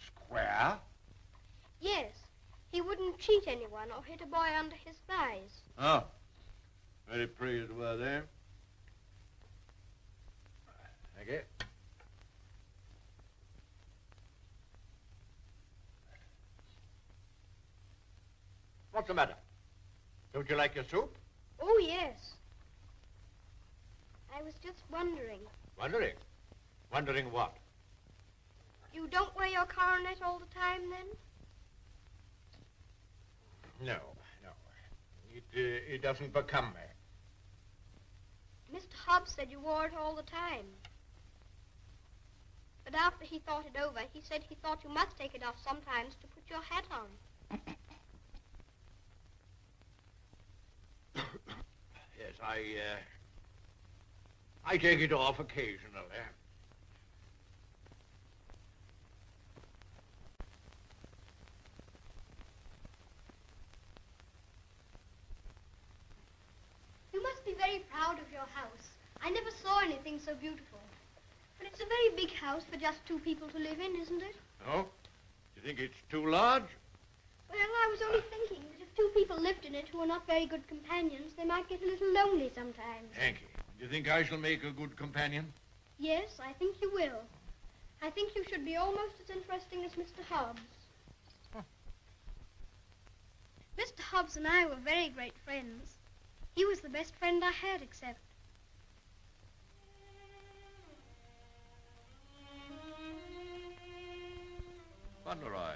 Square? Yes. He wouldn't cheat anyone or hit a boy under his thighs. Oh. Very pleased were they. Thank you. What's the matter? Don't you like your soup? Oh, yes. I was just wondering. Wondering? Wondering what? You don't wear your coronet all the time, then? No. It doesn't become me. Mr. Hobbs said you wore it all the time. But after he thought it over, he said he thought you must take it off sometimes to put your hat on. Yes, I take it off occasionally. You must be very proud of your house. I never saw anything so beautiful. But it's a very big house for just 2 people to live in, isn't it? Oh? You think it's too large? Well, I was only thinking that if 2 people lived in it who are not very good companions, they might get a little lonely sometimes. Thank you. Do you think I shall make a good companion? Yes, I think you will. I think you should be almost as interesting as Mr. Hobbs. Huh. Mr. Hobbs and I were very great friends. He was the best friend I had, except... Fauntleroy,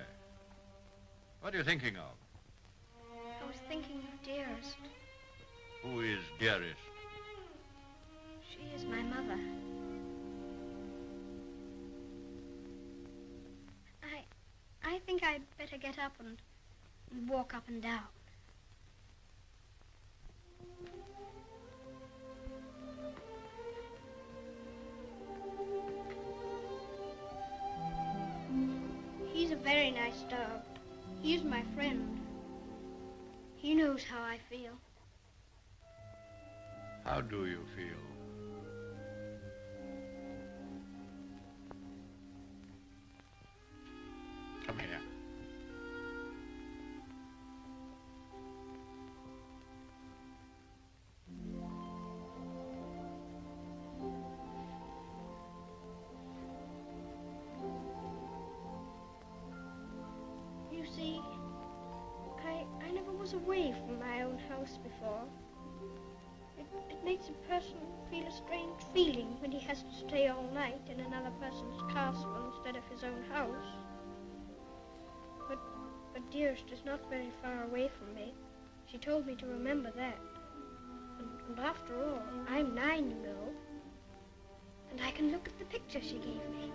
what are you thinking of? I was thinking of Dearest. Who is Dearest? She is my mother. better get up and walk up and down. He's a very nice dog. He's my friend. He knows how I feel. How do you feel? Come here. You see, I never was away from my own house before. It makes a person feel a strange feeling when he has to stay all night in another person's castle instead of his own house. But Dearest is not very far away from me. She told me to remember that. And after all, I'm 9, you know. And I can look at the picture she gave me.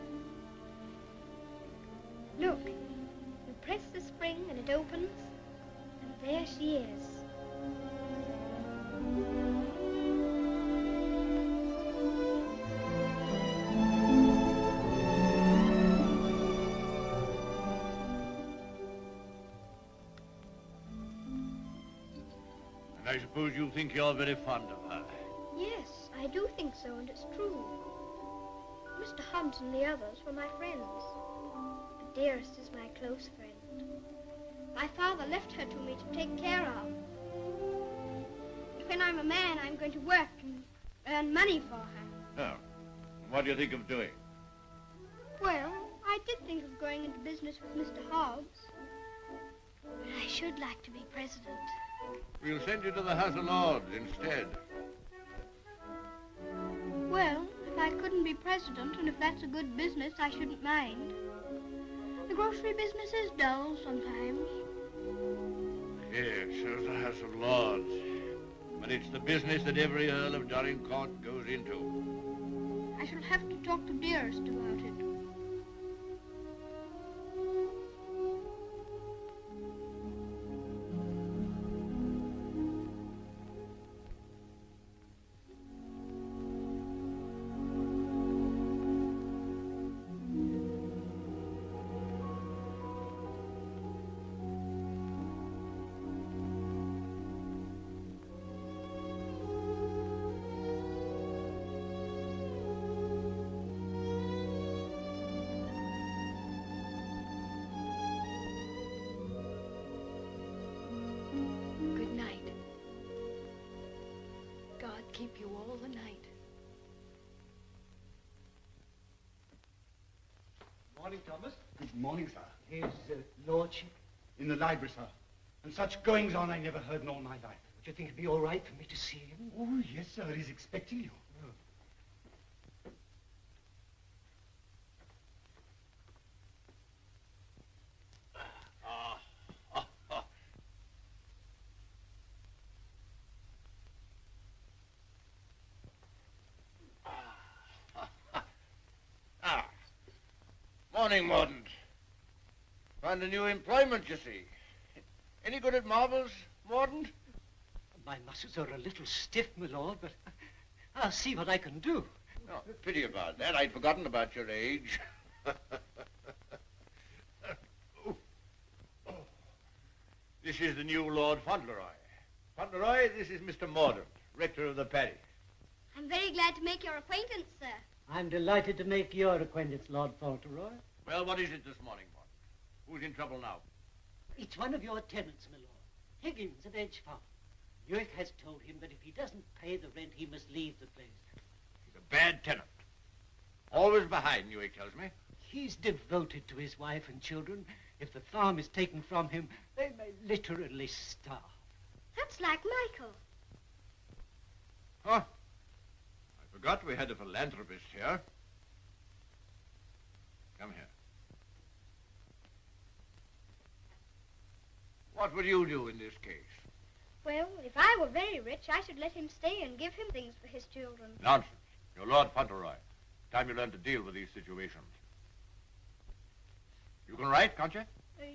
Look, you press the spring and it opens, and there she is. I suppose you think you're very fond of her. Yes, I do think so, and it's true. Mr. Hobbs and the others were my friends. But Dearest is my close friend. My father left her to me to take care of. When I'm a man, I'm going to work and earn money for her. Oh. What do you think of doing? Well, I did think of going into business with Mr. Hobbs. But I should like to be president. We'll send you to the House of Lords instead. Well, if I couldn't be president, and if that's a good business, I shouldn't mind. The grocery business is dull sometimes. Yes, so's the House of Lords. But it's the business that every Earl of Dorincourt goes into. I shall have to talk to Dearest about it. Keep you all the night. Morning, Thomas. Good morning, sir. His lordship? In the library, sir. And such goings on I never heard in all my life. Would you think it'd be all right for me to see him? Oh, yes, sir. He's expecting you. Morning, Mordaunt. Found a new employment, you see. Any good at marbles, Mordaunt? My muscles are a little stiff, my lord, but I'll see what I can do. Oh, pity about that. I'd forgotten about your age. This is the new Lord Fauntleroy. Fauntleroy, this is Mr. Mordaunt, rector of the parish. I'm very glad to make your acquaintance, sir. I'm delighted to make your acquaintance, Lord Fauntleroy. Well, what is it this morning, Mordaunt? Who's in trouble now? It's one of your tenants, my lord. Higgins of Edge Farm. York has told him that if he doesn't pay the rent, he must leave the place. He's a bad tenant. Always behind, York tells me. He's devoted to his wife and children. If the farm is taken from him, they may literally starve. That's like Michael. Huh? I forgot we had a philanthropist here. Come here. What would you do in this case? Well, if I were very rich, I should let him stay and give him things for his children. Nonsense. You're Lord Fauntleroy. Time you learn to deal with these situations. You can write, can't you?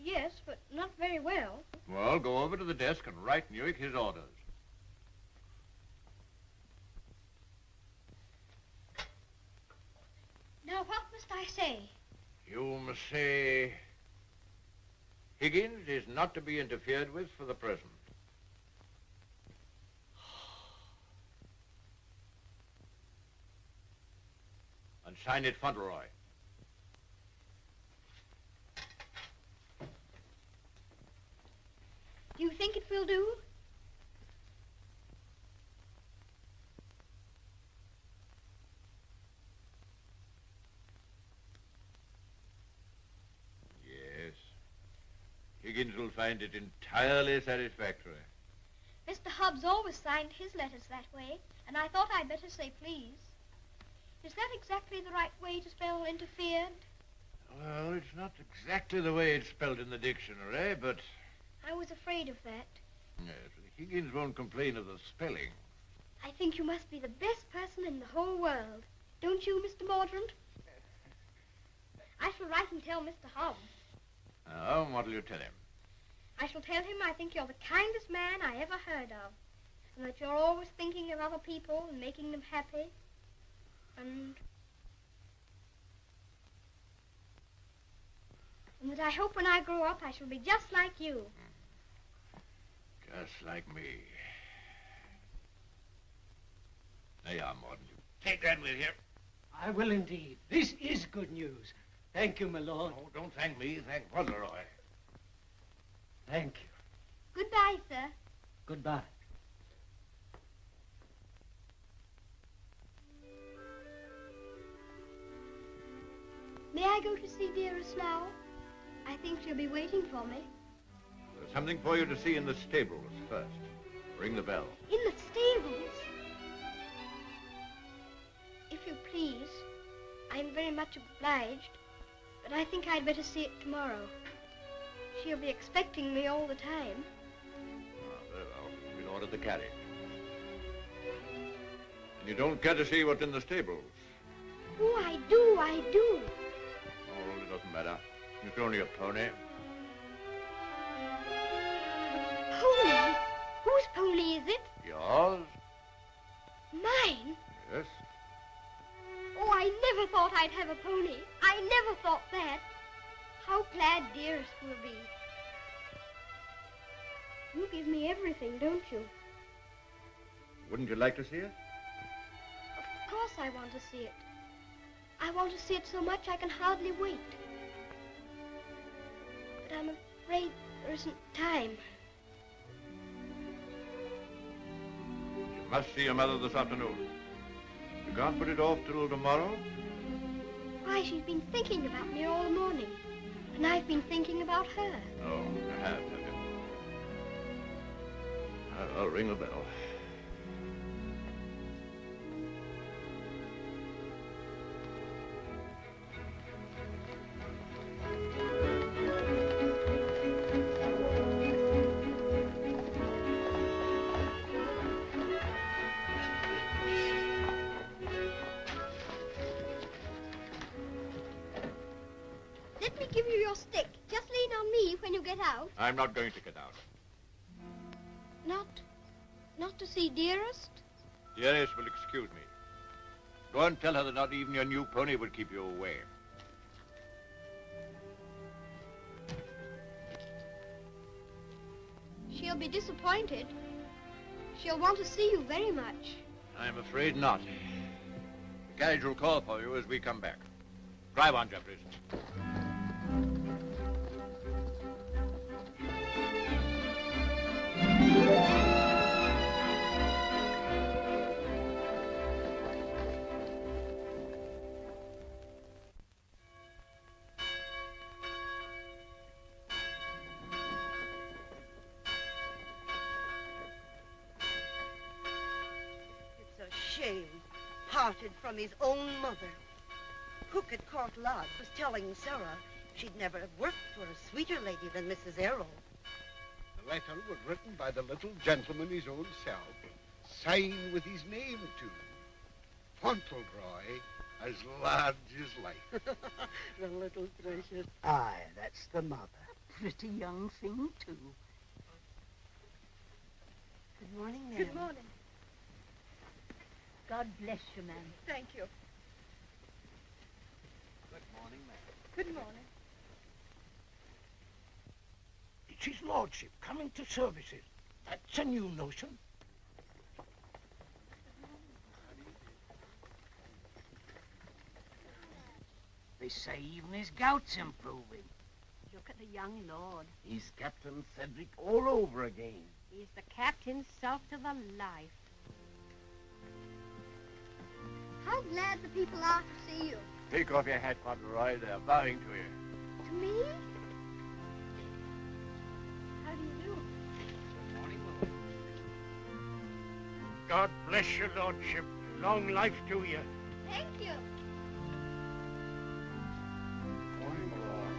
Yes, but not very well. Well, go over to the desk and write Newick his orders. Now, what must I say? You must say, Higgins is not to be interfered with for the present. And sign it Fauntleroy. Do you think it will do? Yes. Higgins will find it entirely satisfactory. Mr. Hobbs always signed his letters that way, and I thought I'd better say please. Is that exactly the right way to spell interfered? Well, it's not exactly the way it's spelled in the dictionary, but... I was afraid of that. Yes, Higgins won't complain of the spelling. I think you must be the best person in the whole world. Don't you, Mr. Mordaunt? I shall write and tell Mr. Hobbs. Oh, what'll you tell him? I shall tell him I think you're the kindest man I ever heard of, and that you're always thinking of other people and making them happy, and that I hope when I grow up I shall be just like you. Just like me. There you are, Morden. Take that with you. I will indeed. This is good news. Thank you, my lord. Oh, don't thank me. Thank Fauntleroy. Thank you. Goodbye, sir. Goodbye. May I go to see Dearest now? I think she'll be waiting for me. There's something for you to see in the stables first. Ring the bell. In the stables? If you please, I'm very much obliged, but I think I'd better see it tomorrow. She'll be expecting me all the time. Very well. We'll order the carriage. And you don't care to see what's in the stables? Oh, I do, I do. Oh, it doesn't matter. It's only a pony. Pony? Whose pony is it? Yours? Mine? Yes. Oh, I never thought I'd have a pony. I never thought that. How glad Dearest will be. You give me everything, don't you? Wouldn't you like to see it? Of course I want to see it. I want to see it so much I can hardly wait. But I'm afraid there isn't time. You must see your mother this afternoon. You can't put it off till tomorrow? Why, she's been thinking about me all morning. And I've been thinking about her. Oh, you have you? I'll ring the bell. Let me give you your stick. Just lean on me when you get out. I'm not going to get out. Not to see Dearest? Dearest will excuse me. Go and tell her that not even your new pony would keep you away. She'll be disappointed. She'll want to see you very much. I'm afraid not. The carriage will call for you as we come back. Drive on, Jeffries. Shame, parted from his own mother. Cook at Court Lodge was telling Sarah she'd never have worked for a sweeter lady than Mrs. Errol. The letter was written by the little gentleman his own self, signed with his name to. Fauntleroy, as large as life. The little precious. Aye, that's the mother. pretty young thing, too. Good morning, ma'am. Good morning. God bless you, ma'am. Thank you. Good morning, ma'am. Good morning. It's his lordship coming to services. That's a new notion. They say even his gout's improving. Look at the young lord. He's Captain Cedric all over again. He's the captain's self to the life. How glad the people are to see you. Take off your hat, Fauntleroy. They're bowing to you. To me? How do you do? Good morning, Will. God bless your lordship. Long life to you. Thank you. Morning, my lord.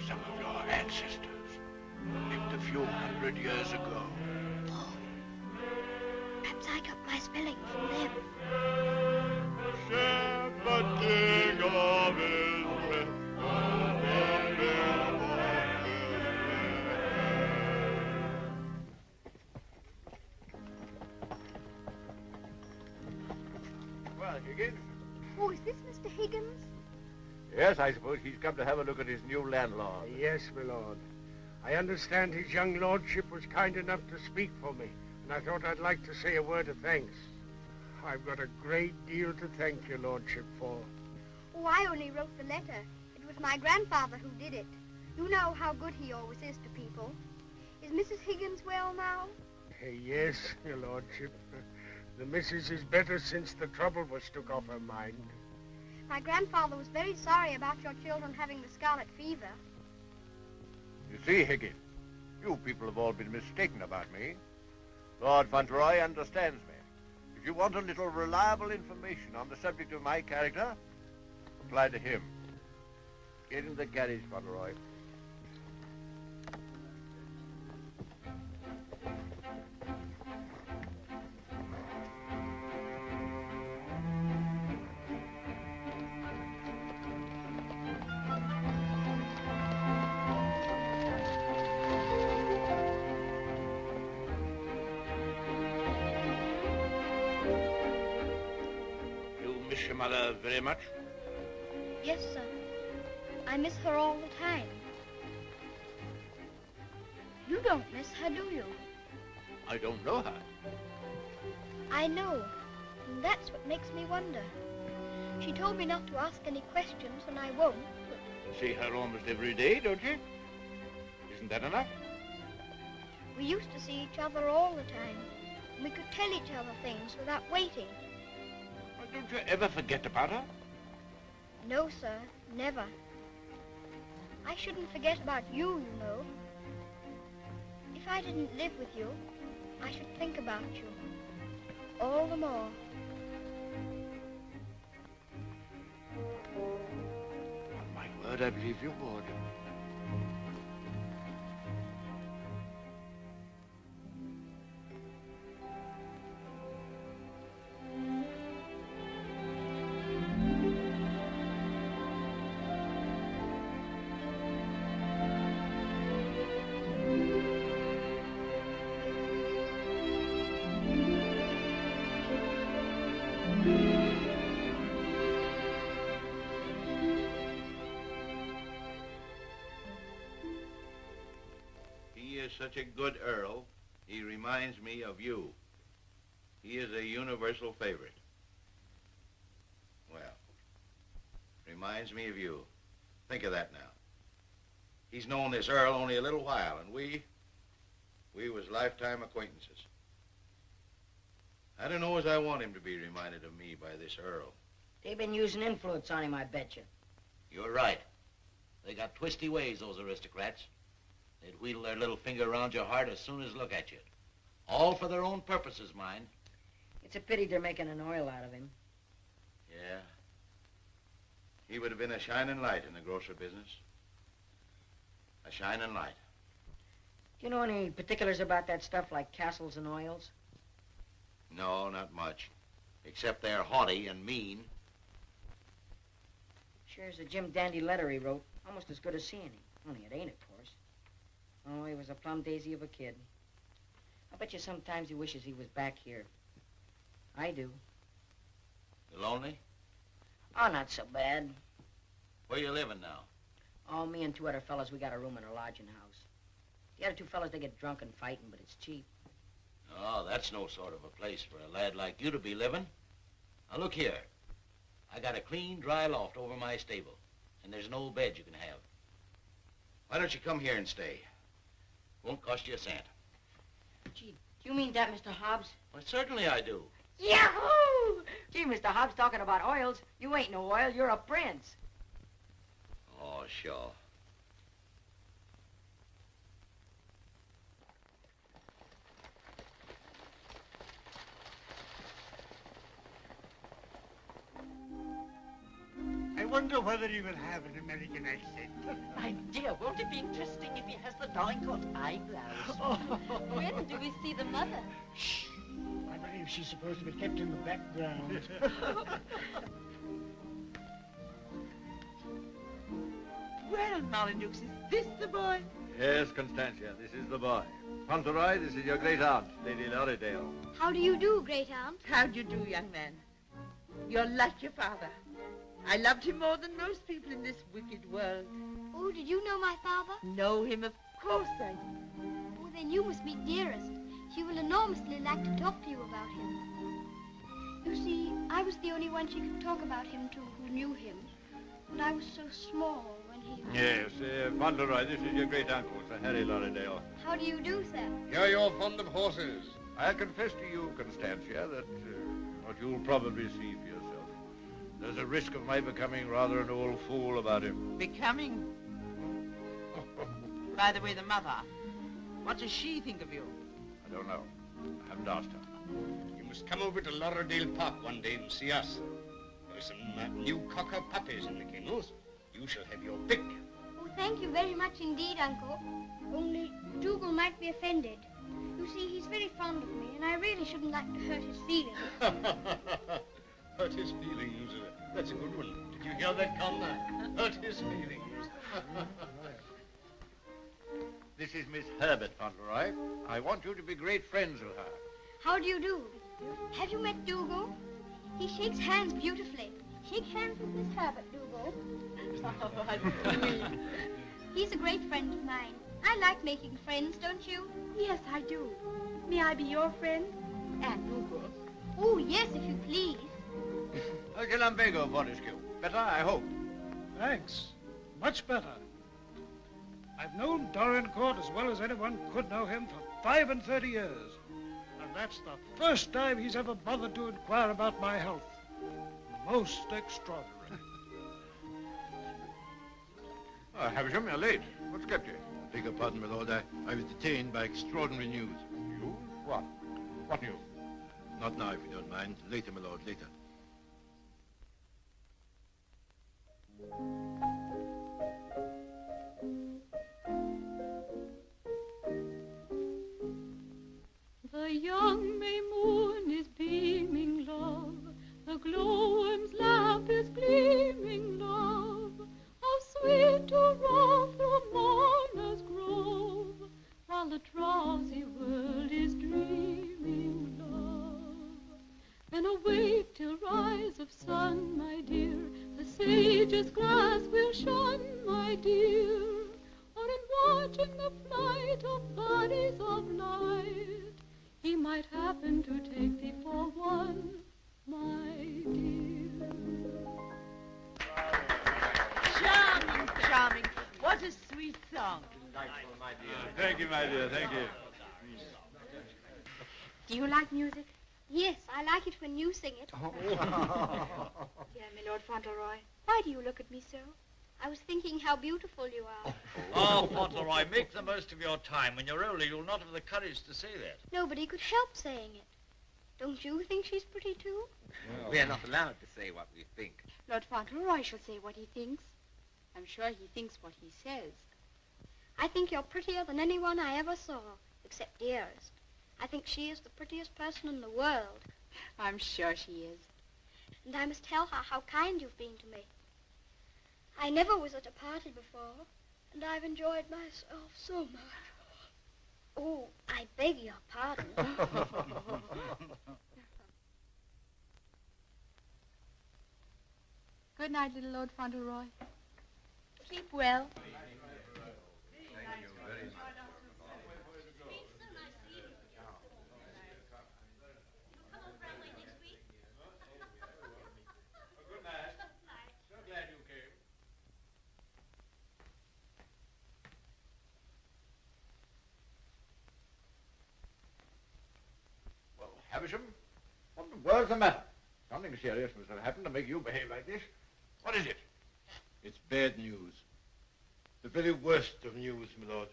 Some of your ancestors lived a few 100 years ago. Oh. Perhaps I got my spelling from them. Shepherd king of Israel, Well, Higgins? Oh, is this Mr. Higgins? Yes, I suppose he's come to have a look at his new landlord. Yes, my lord. I understand his young lordship was kind enough to speak for me, and I thought I'd like to say a word of thanks. I've got a great deal to thank your lordship for. Oh, I only wrote the letter. It was my grandfather who did it. You know how good he always is to people. Is Mrs. Higgins well now? Yes, your lordship. The missus is better since the trouble was took off her mind. My grandfather was very sorry about your children having the scarlet fever. You see, Higgins, you people have all been mistaken about me. Lord Fauntleroy understands me. If you want a little reliable information on the subject of my character, apply to him. Get in the carriage, Fauntleroy. Your mother very much? Yes, sir. I miss her all the time. You don't miss her, do you? I don't know her. I know. And that's what makes me wonder. She told me not to ask any questions, and I won't, but... See her almost every day, don't you? Isn't that enough? We used to see each other all the time. And we could tell each other things without waiting. Well, don't you ever forget about her? No, sir. Never. I shouldn't forget about you, you know. If I didn't live with you, I should think about you. All the more. On my word, I believe you would. Such a good Earl, he reminds me of you. He is a universal favorite. Well, reminds me of you. Think of that now. He's known this Earl only a little while, and we was lifetime acquaintances. I don't know as I want him to be reminded of me by this Earl. They've been using influence on him, I bet you. You're right. They got twisty ways, those aristocrats. They'd wheedle their little finger around your heart as soon as look at you. All for their own purposes, mind. It's a pity they're making an oil out of him. Yeah. He would have been a shining light in the grocery business. A shining light. Do you know any particulars about that stuff like castles and oils? No, not much. Except they're haughty and mean. Sure is a Jim Dandy letter he wrote. Almost as good as seeing him. Only it ain't, of course. Oh, he was a plum daisy of a kid. I bet you sometimes he wishes he was back here. I do. You lonely? Oh, not so bad. Where you living now? Oh, me and two other fellas, we got a room in a lodging house. The other two fellas, they get drunk and fighting, but it's cheap. Oh, that's no sort of a place for a lad like you to be living. Now, look here. I got a clean, dry loft over my stable, and there's an old bed you can have. Why don't you come here and stay? Won't cost you a cent. Gee, do you mean that, Mr. Hobbs? Well, certainly I do. Yahoo! Gee, Mr. Hobbs, talking about oils. You ain't no oil, you're a prince. Oh, sure. I wonder whether he will have an American accent. My dear, won't it be interesting if he has the Dorincourt eyebrows? When do we see the mother? Shh. I believe she's supposed to be kept in the background. Well, Molyneux, is this the boy? Yes, Constantia, this is the boy. Fauntleroy, this is your great aunt, Lady Lorridale. How do you do, great aunt? How do you do, young man? You're like your father. I loved him more than most people in this wicked world. Oh, did you know my father? Know him? Of course I do. Oh, then you must meet Dearest. She will enormously like to talk to you about him. You see, I was the only one she could talk about him to who knew him. And I was so small when he... Yes, Fauntleroy, this is your great uncle, Sir Harry Lorridale. How do you do, sir? Here you're fond of horses. I'll confess to you, Constantia, that what you'll probably see for yourself. There's a risk of my becoming rather an old fool about him. Becoming? By the way, the mother, what does she think of you? I don't know. I haven't asked her. You must come over to Lorridale Park one day and see us. There are some new cocker puppies in the kennels. You shall have your pick. Oh, thank you very much indeed, Uncle. Only Dougal might be offended. You see, he's very fond of me, and I really shouldn't like to hurt his feelings. Hurt his feelings. That's a good one. Did you hear that, Connor? Hurt his feelings. This is Miss Herbert, Fauntleroy. I want you to be great friends with her. How do you do? Have you met Dougal? He shakes hands beautifully. Shake hands with Miss Herbert, Dougal. Oh, I see. He's a great friend of mine. I like making friends, don't you? Yes, I do. May I be your friend? And Dougal. Oh, yes, if you please. Que lumbago, Fortescue. Better, I hope. Thanks. Much better. I've known Dorincourt as well as anyone could know him for 35 years. And that's the first time he's ever bothered to inquire about my health. Most extraordinary. Havisham, you're late. What's kept you? Beg your pardon, my lord. I was detained by extraordinary news. News? What? What news? Not now, if you don't mind. Later, my lord, later. The young May moon is beaming, love. The glowworm's lamp is gleaming, love. How sweet to rove through Mourner's grove, while the drowsy world is dreaming, love. Then awake till rise of sun, my dear. The sage's glass will shun, my dear. Or in watching the flight of bodies of light, he might happen to take thee for one, my dear. Charming, charming. What a sweet song. Delightful, my dear. Thank you, my dear. Thank you. Do you like music? Yes, I like it when you sing it. Dear my Lord Fauntleroy, why do you look at me so? I was thinking how beautiful you are. Oh, Fauntleroy, make the most of your time. When you're older, you'll not have the courage to say that. Nobody could help saying it. Don't you think she's pretty, too? No. We are not allowed to say what we think. Lord Fauntleroy shall say what he thinks. I'm sure he thinks what he says. I think you're prettier than anyone I ever saw, except Dearest. I think she is the prettiest person in the world. I'm sure she is. And I must tell her how kind you've been to me. I never was at a party before, and I've enjoyed myself so much. Oh, I beg your pardon. Good night, little Lord Fauntleroy. Sleep well. Havisham, what in the world's the matter? Something serious must have happened to make you behave like this. What is it? It's bad news. The very worst of news, my lord.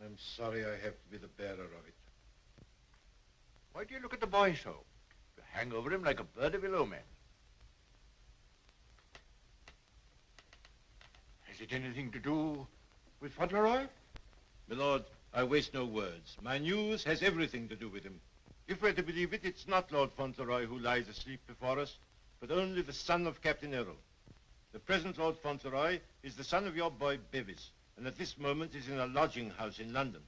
I'm sorry I have to be the bearer of it. Why do you look at the boy so? You hang over him like a bird of ill omen. Has it anything to do with Fauntleroy? My lord, I waste no words. My news has everything to do with him. If we're to believe it, it's not Lord Fauntleroy who lies asleep before us, but only the son of Captain Errol. The present Lord Fauntleroy is the son of your boy Bevis, and at this moment is in a lodging house in London.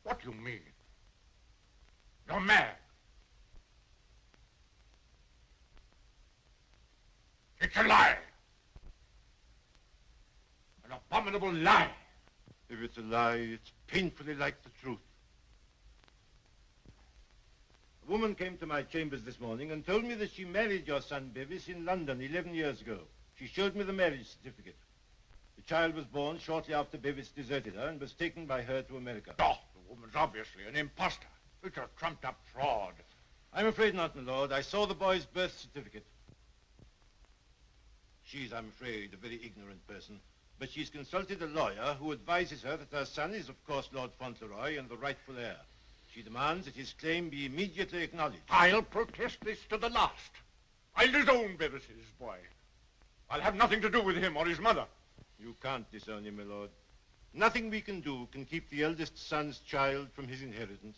What do you mean? You're mad. It's a lie. An abominable lie. If it's a lie, it's painfully like the truth. A woman came to my chambers this morning and told me that she married your son Bevis in London 11 years ago. She showed me the marriage certificate. The child was born shortly after Bevis deserted her and was taken by her to America. Oh, the woman's obviously an imposter. It's a trumped-up fraud. I'm afraid not, my lord. I saw the boy's birth certificate. She's, I'm afraid, a very ignorant person. But she's consulted a lawyer who advises her that her son is, of course, Lord Fauntleroy and the rightful heir. She demands that his claim be immediately acknowledged. I'll protest this to the last. I'll disown Bevis's boy. I'll have nothing to do with him or his mother. You can't disown him, my lord. Nothing we can do can keep the eldest son's child from his inheritance.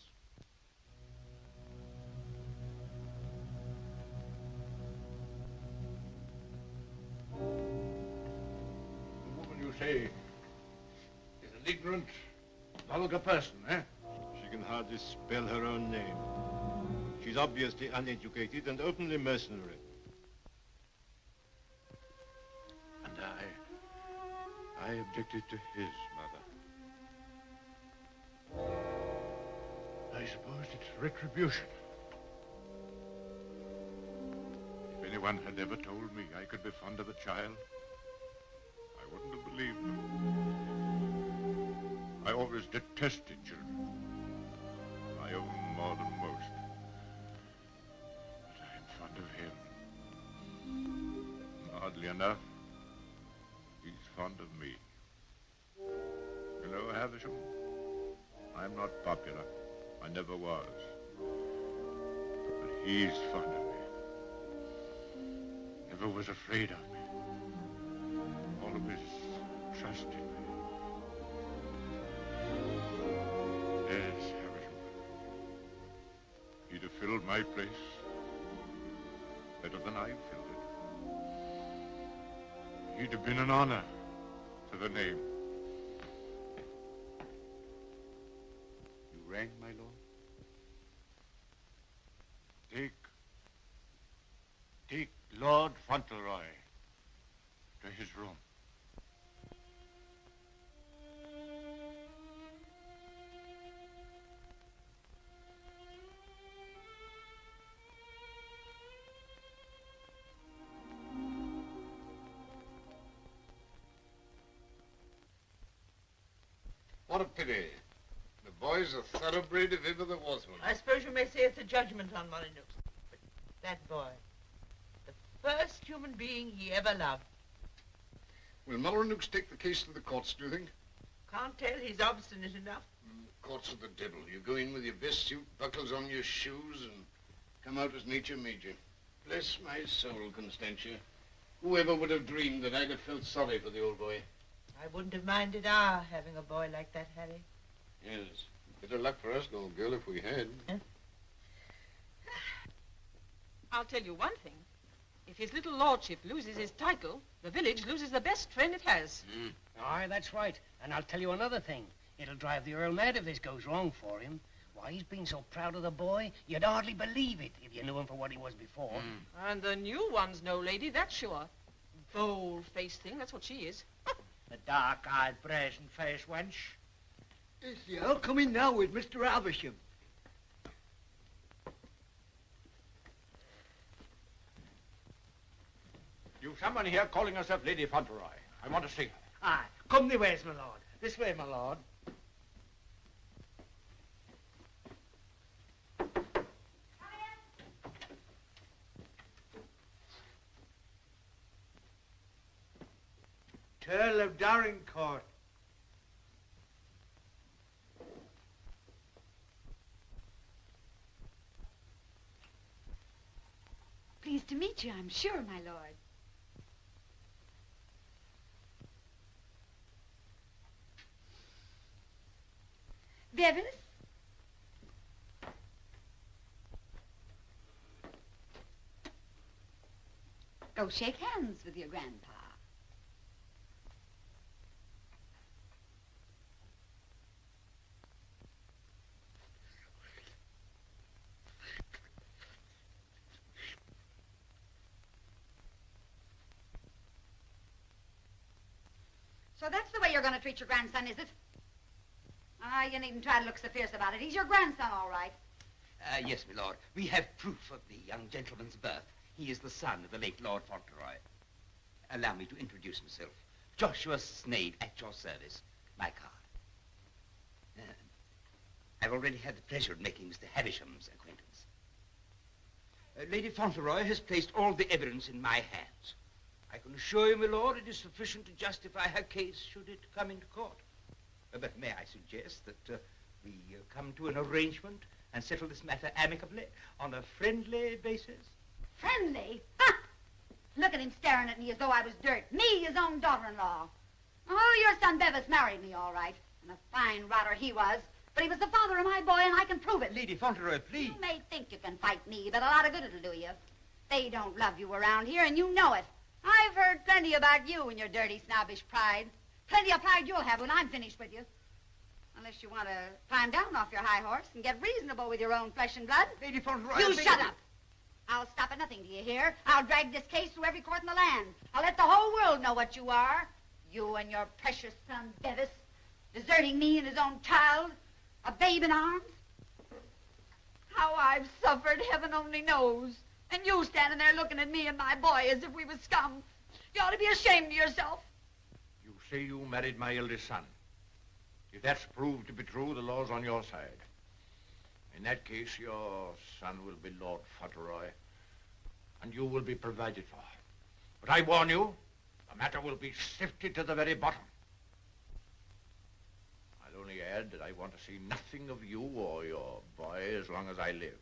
The woman you say is an ignorant, vulgar person, eh? She can hardly spell her own name. She's obviously uneducated and openly mercenary. And I objected to his mother. I suppose it's retribution. If anyone had ever told me I could be fond of a child, I wouldn't have believed them. I always detested children. I owe them more than most. But I'm fond of him. Oddly enough, he's fond of me. You know, Havisham, I'm not popular. I never was. But he's fond of me. Never was afraid of me. Always trusted me. Yes, Havisham. He'd have filled my place better than I filled it. He'd have been an honor to the name. You rang, my lord? Take Lord Fauntleroy to his room. What a pity. The boy's a thoroughbred if ever there was one. I suppose you may say it's a judgment on Molyneux. But that boy, the first human being he ever loved. Will Molyneux take the case to the courts, do you think? Can't tell, he's obstinate enough. Courts of the devil. You go in with your best suit, buckles on your shoes, and come out as nature made you. Bless my soul, Constantia. Whoever would have dreamed that I'd have felt sorry for the old boy? I wouldn't have minded our having a boy like that, Harry. Yes. Better luck for us, old girl, if we had. Huh? I'll tell you one thing. If his little lordship loses his title, the village loses the best friend it has. Aye, that's right. And I'll tell you another thing. It'll drive the Earl mad if this goes wrong for him. Why, he's been so proud of the boy, you'd hardly believe it if you knew him for what he was before. And the new one's no lady, that's sure. Bold-faced thing, that's what she is. The dark-eyed, brazen-faced wench. Is the Earl coming now with Mr. Havisham? You've someone here calling herself Lady Fauntleroy. I want to see her. Aye, come the ways, my lord. This way, my lord. Earl of Dorincourt. Pleased to meet you, I'm sure, my lord. Bevis? Go shake hands with your grandpa. So that's the way you're going to treat your grandson, is it? Ah, you needn't try to look so fierce about it. He's your grandson, all right. Yes, my lord. We have proof of the young gentleman's birth. He is the son of the late Lord Fauntleroy. Allow me to introduce myself. Joshua Sneyd, at your service. My card. I've already had the pleasure of making Mr. Havisham's acquaintance. Lady Fauntleroy has placed all the evidence in my hands. I can assure you, my lord, it is sufficient to justify her case should it come into court. But may I suggest that we come to an arrangement and settle this matter amicably on a friendly basis? Friendly? Ha! Look at him staring at me as though I was dirt. Me, his own daughter-in-law. Oh, your son Bevis married me, all right. And a fine rotter he was. But he was the father of my boy, and I can prove it. Lady Fauntleroy, please. You may think you can fight me, but a lot of good it'll do you. They don't love you around here, and you know it. I've heard plenty about you and your dirty, snobbish pride. Plenty of pride you'll have when I'm finished with you. Unless you want to climb down off your high horse and get reasonable with your own flesh and blood. Lady Fauntleroy... You shut up. I'll stop at nothing, do you hear? I'll drag this case through every court in the land. I'll let the whole world know what you are. You and your precious son, Bevis, deserting me and his own child, a babe in arms. How I've suffered, heaven only knows. And you standing there looking at me and my boy as if we were scum. You ought to be ashamed of yourself. You say you married my eldest son. If that's proved to be true, the law's on your side. In that case, your son will be Lord Fauntleroy, and you will be provided for. But I warn you, The matter will be sifted to the very bottom. I'll only add that I want to see nothing of you or your boy as long as I live.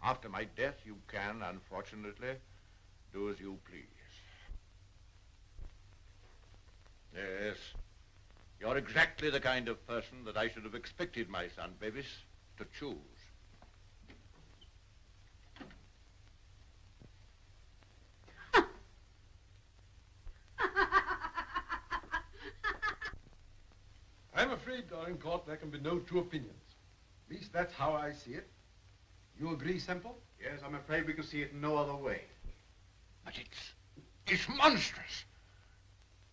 After my death, you can, unfortunately, do as you please. Yes, you're exactly the kind of person that I should have expected my son, Bevis, to choose. I'm afraid, Dorincourt, there can be no two opinions. At least that's how I see it. You agree, Semple? Yes, I'm afraid we can see it no other way. But it's monstrous.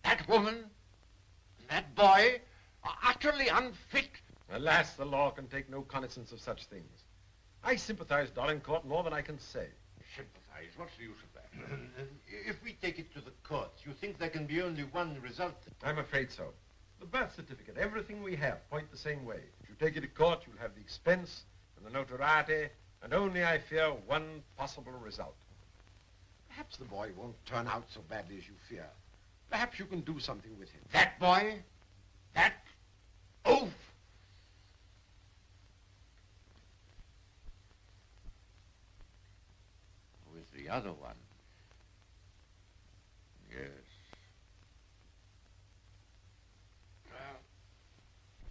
That woman and that boy are utterly unfit. Alas, the law can take no cognizance of such things. I sympathize, Dorincourt, more than I can say. Sympathize? What's the use of that? If we take it to the courts, you think there can be only one result? I'm afraid so. The birth certificate, everything we have, point the same way. If you take it to court, you'll have the expense and the notoriety, and only, I fear, one possible result. Perhaps the boy won't turn out so badly as you fear. Perhaps you can do something with him. That boy? That oaf? With the other one? Yes.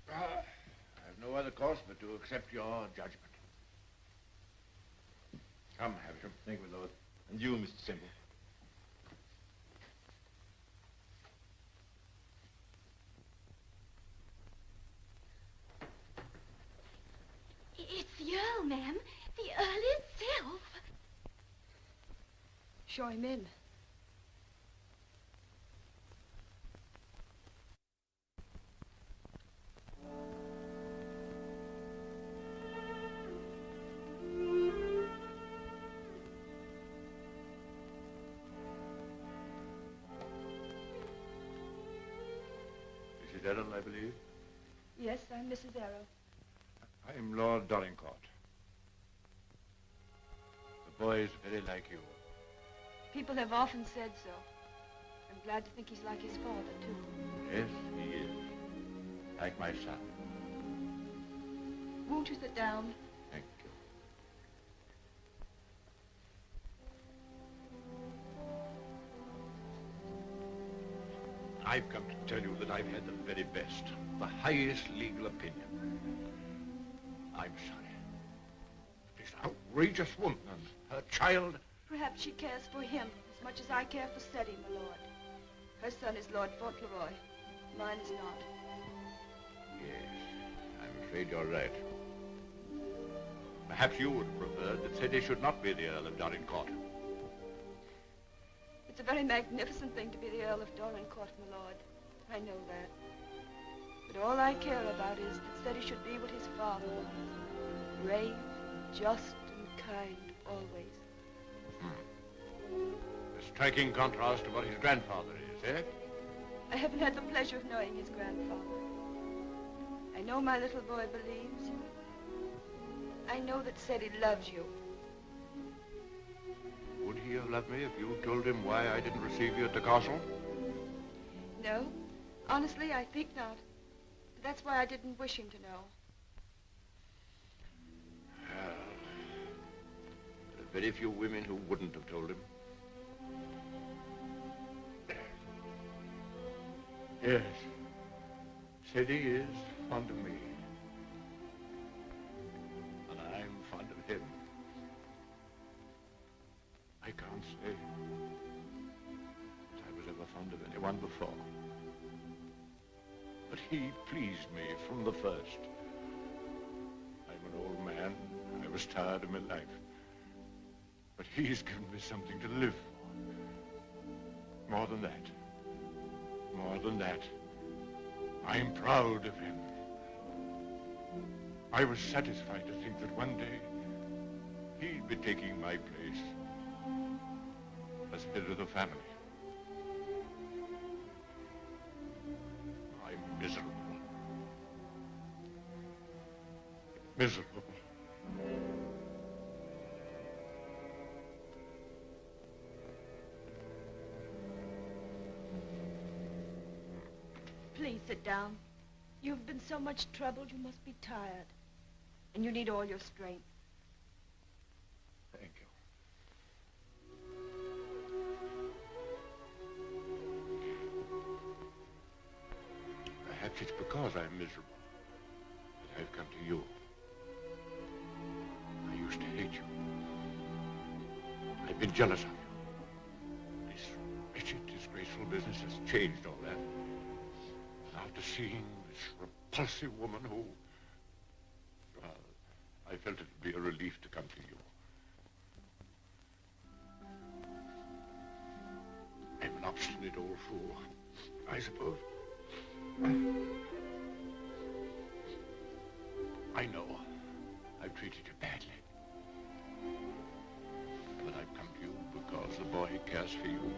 I have no other course but to accept your judgment. Come, Havisham. Thank you, Lord. And you, Mr. Semple. It's the Earl, ma'am. The Earl itself. Show him in. Mrs. Errol, I believe. Yes, I'm Mrs. Errol. I'm Lord Dorincourt. The boy's very like you. People have often said so. I'm glad to think he's like his father, too. Yes, he is. Like my son. Won't you sit down? Thank you. I've come to tell you that I've had the very best, the highest legal opinion. I'm sorry. This outrageous woman and her child. Perhaps she cares for him as much as I care for Ceddie, my lord. Her son is Lord Fauntleroy. Mine is not. Yes, I'm afraid you're right. Perhaps you would have preferred that Ceddie should not be the Earl of Dorincourt. It's a very magnificent thing to be the Earl of Dorincourt, my lord. I know that. But all I care about is that Ceddie should be what his father was. Brave, just, and kind, always. A striking contrast to what his grandfather is, eh? I haven't had the pleasure of knowing his grandfather. I know my little boy believes you. I know that Ceddie loves you. Would he have loved me if you told him why I didn't receive you at the castle? No, honestly, I think not. That's why I didn't wish him to know. Well, there are very few women who wouldn't have told him. Yes, Ceddie is fond of me. And I'm fond of him. I can't say that I was ever fond of anyone before. But he pleased me from the first. I'm an old man. I was tired of my life. But he's given me something to live for. More than that. More than that. I'm proud of him. I was satisfied to think that one day he'd be taking my place as head of the family. I'm miserable. Miserable. Sit down. You've been so much troubled, you must be tired. And you need all your strength. Thank you. Perhaps it's because I'm miserable that I've come to you. I used to hate you. I've been jealous of you. This wretched, disgraceful business has changed all that. After seeing this repulsive woman who... Well, I felt it would be a relief to come to you. I'm an obstinate old fool, I suppose. I know I've treated you badly. But I've come to you because the boy cares for you.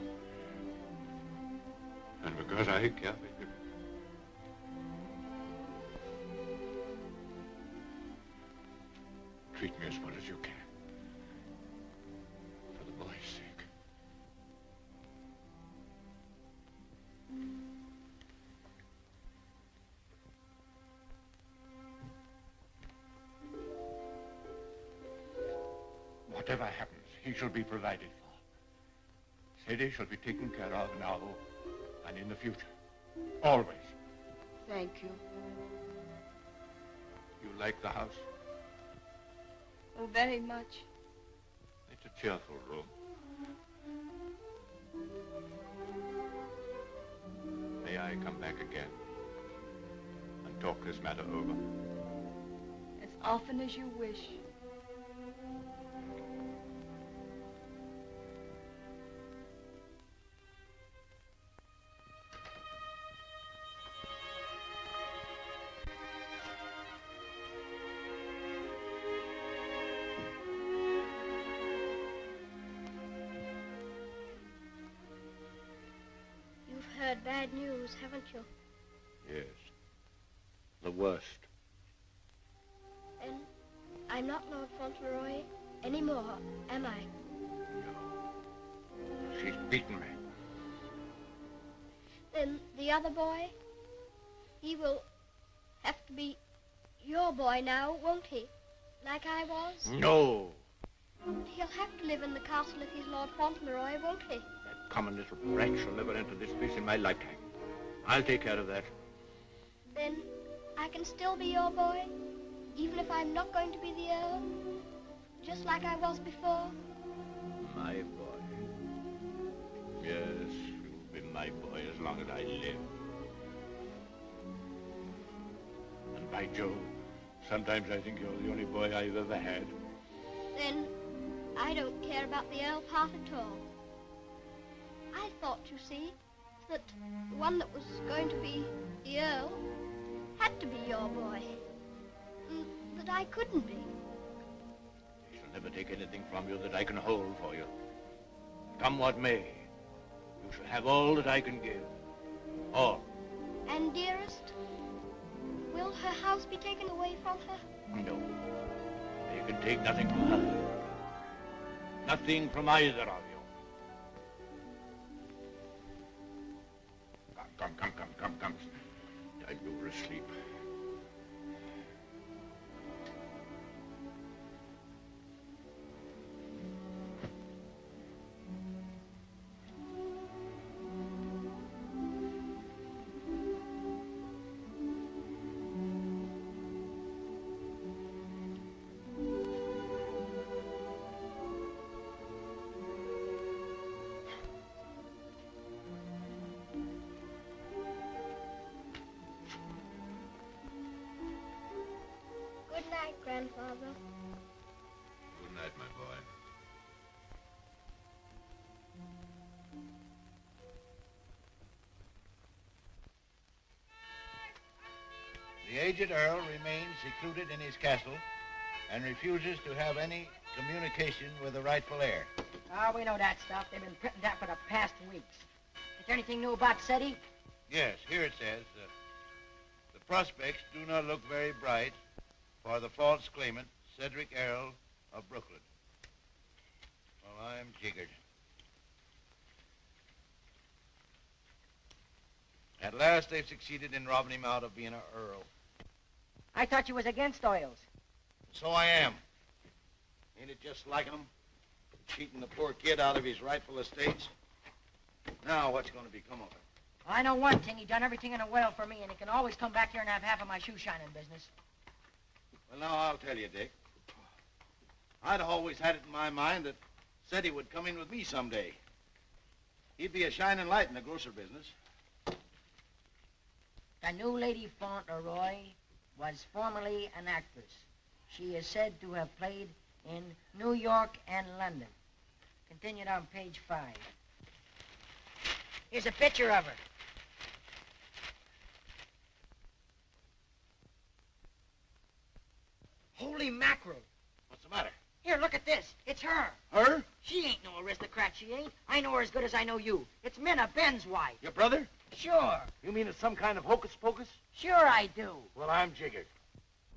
And because I care for him. Treat me as well as you can. For the boy's sake. Whatever happens, he shall be provided for. Ceddie shall be taken care of now and in the future. Always. Thank you. You like the house? Oh, very much. It's a cheerful room. May I come back again and talk this matter over? As often as you wish. Heard bad news, haven't you? Yes. The worst. And I'm not Lord Fauntleroy anymore, am I? No. She's beaten me. Then the other boy, he will have to be your boy now, won't he? Like I was? No. He'll have to live in the castle if he's Lord Fauntleroy, won't he? Common little brat shall never enter this place in my lifetime. I'll take care of that. Then I can still be your boy, even if I'm not going to be the Earl, just like I was before. My boy. Yes, you'll be my boy as long as I live. And by Jove, sometimes I think you're the only boy I've ever had. Then I don't care about the Earl part at all. I thought, you see, that the one that was going to be the Earl had to be your boy. And that I couldn't be. I shall never take anything from you that I can hold for you. Come what may, you shall have all that I can give. All. And Dearest? Will her house be taken away from her? No. They can take nothing from her. Nothing from either of you. Come. Time you were asleep. Good night, Grandfather. Good night, my boy. The aged Earl remains secluded in his castle and refuses to have any communication with the rightful heir. Oh, we know that stuff. They've been printing that for the past weeks. Is there anything new about Ceddie? Yes, here it says, the prospects do not look very bright for the false claimant, Cedric, Errol of Brooklyn. Well, I'm jiggered. At last they've succeeded in robbing him out of being an earl. I thought you was against oils. So I am. Ain't it just like him? Cheating the poor kid out of his rightful estates. Now what's going to become of it? I know one thing. He done everything in a well for me, and he can always come back here and have half of my shoe shining business. Well, now I'll tell you, Dick. I'd always had it in my mind that Ceddie would come in with me someday. He'd be a shining light in the grocer business. The new Lady Fauntleroy was formerly an actress. She is said to have played in New York and London. Continued on page 5. Here's a picture of her. Holy mackerel. What's the matter? Here, look at this. It's her. Her? She ain't no aristocrat, she ain't. I know her as good as I know you. It's Minna, Ben's wife. Your brother? Sure. You mean it's some kind of hocus pocus? Sure I do. Well, I'm jiggered.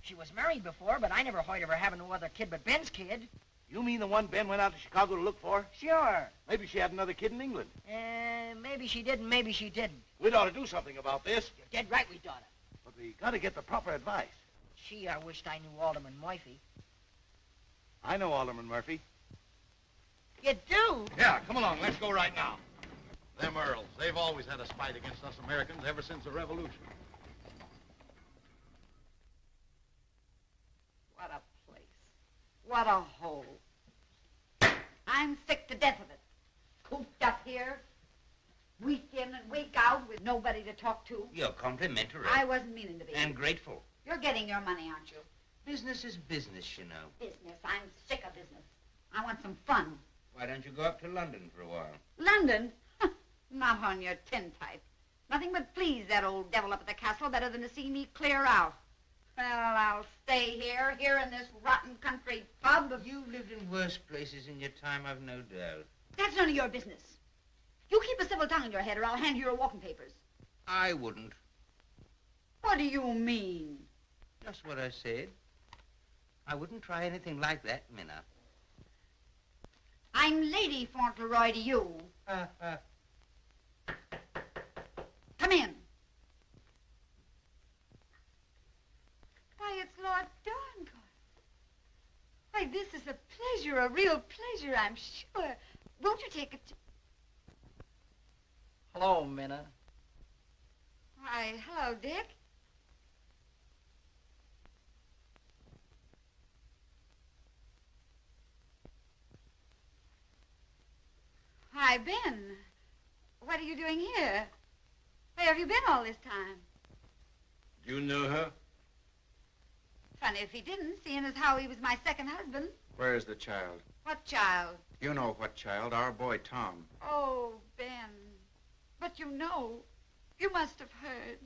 She was married before, but I never heard of her having no other kid but Ben's kid. You mean the one Ben went out to Chicago to look for? Sure. Maybe she had another kid in England. Maybe she did and maybe she didn't. We'd ought to do something about this. You're dead right we oughta. But we got to get the proper advice. Gee, I wished I knew Alderman Murphy. I know Alderman Murphy. You do? Yeah, come along. Let's go right now. Them Earls, they've always had a spite against us Americans ever since the Revolution. What a place. What a hole. I'm sick to death of it. Cooped up here, week in and week out with nobody to talk to. You're complimentary. I wasn't meaning to be. And grateful. You're getting your money, aren't you? Business is business, you know. Business. I'm sick of business. I want some fun. Why don't you go up to London for a while? London? Not on your tintype. Nothing but please that old devil up at the castle better than to see me clear out. Well, I'll stay here in this rotten country pub. You've lived in worse places in your time, I've no doubt. That's none of your business. You keep a civil tongue in your head or I'll hand you your walking papers. I wouldn't. What do you mean? Just what I said. I wouldn't try anything like that, Minna. I'm Lady Fauntleroy to you. Come in. Why, it's Lord Dorincourt. Why, this is a pleasure, a real pleasure, I'm sure. Won't you take it? Hello, Minna. Why, hello, Dick. Hi, Ben. What are you doing here? Where have you been all this time? Do you know her? Funny if he didn't, seeing as how he was my second husband. Where is the child? What child? You know what child, our boy Tom. Oh, Ben. But you know, you must have heard.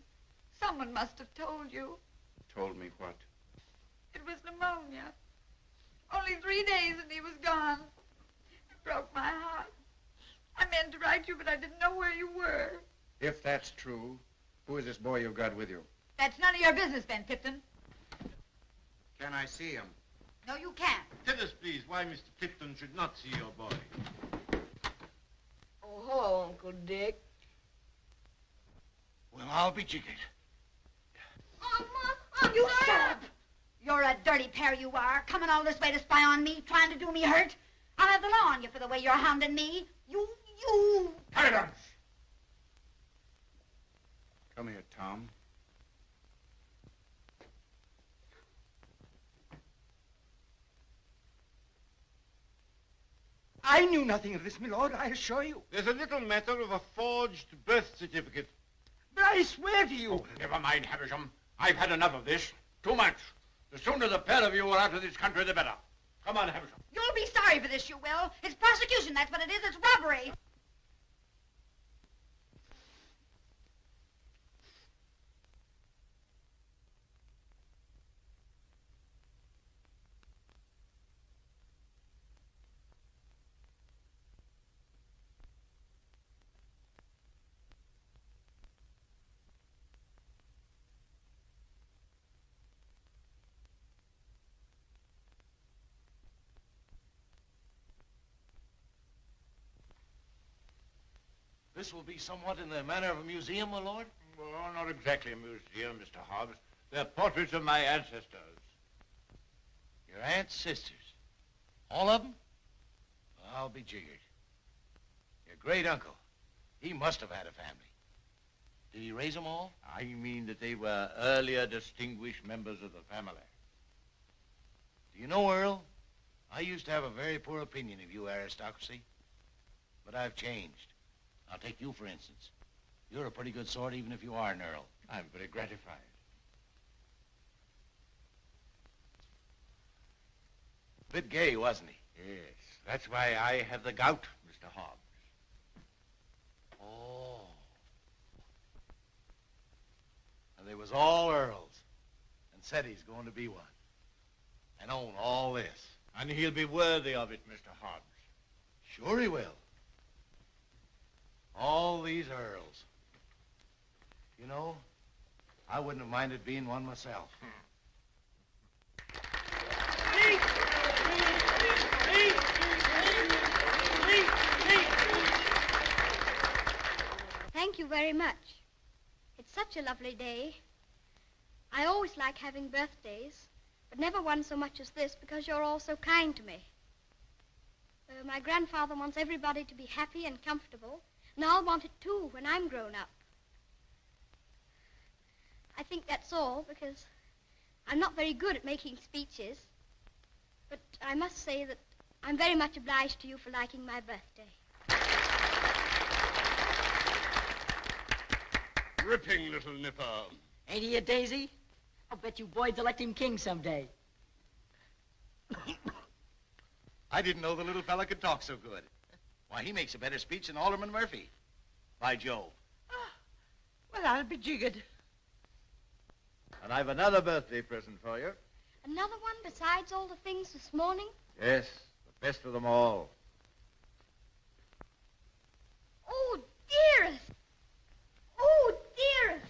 Someone must have told you. Told me what? It was pneumonia. Only 3 days and he was gone. It broke my heart. I meant to write you, but I didn't know where you were. If that's true, who is this boy you've got with you? That's none of your business, Ben Tipton. Can I see him? No, you can't. Tell us, please, why Mr. Tipton should not see your boy. Oh, hello, Uncle Dick. Well, I'll be jiggered. You shut up. You're a dirty pair, you are. Coming all this way to spy on me, trying to do me hurt. I'll have the law on you for the way you're hounding me. You... Silence! Come here, Tom. I knew nothing of this, my lord, I assure you. There's a little matter of a forged birth certificate. But I swear to you... Oh, never mind, Havisham. I've had enough of this. Too much. The sooner the pair of you are out of this country, the better. Come on, Havisham. You'll be sorry for this, you will. It's prosecution, that's what it is. It's robbery. This will be somewhat in the manner of a museum, my lord? Well, not exactly a museum, Mr. Hobbs. They're portraits of my ancestors. Your ancestors? All of them? I'll be jiggered. Your great uncle, he must have had a family. Did he raise them all? I mean that they were earlier distinguished members of the family. Do you know, Earl, I used to have a very poor opinion of you aristocracy, but I've changed. I'll take you, for instance. You're a pretty good sort, even if you are an Earl. I'm very gratified. Bit gay, wasn't he? Yes, that's why I have the gout, Mr. Hobbs. Oh. And they was all Earls, and Ceddie's going to be one, and own all this. And he'll be worthy of it, Mr. Hobbs. Sure he will. All these Earls. You know, I wouldn't have minded being one myself. Thank you very much. It's such a lovely day. I always like having birthdays, but never one so much as this because you're all so kind to me. My grandfather wants everybody to be happy and comfortable, and I'll want it too when I'm grown up. I think that's all because I'm not very good at making speeches, but I must say that I'm very much obliged to you for liking my birthday. Ripping little nipper. Ain't he a daisy? I'll bet you boys elect him king someday. I didn't know the little fella could talk so good. Why, he makes a better speech than Alderman Murphy. By Jove. Well, I'll be jiggered. And I've another birthday present for you. Another one besides all the things this morning? Yes, the best of them all. Oh, dearest! Oh, dearest!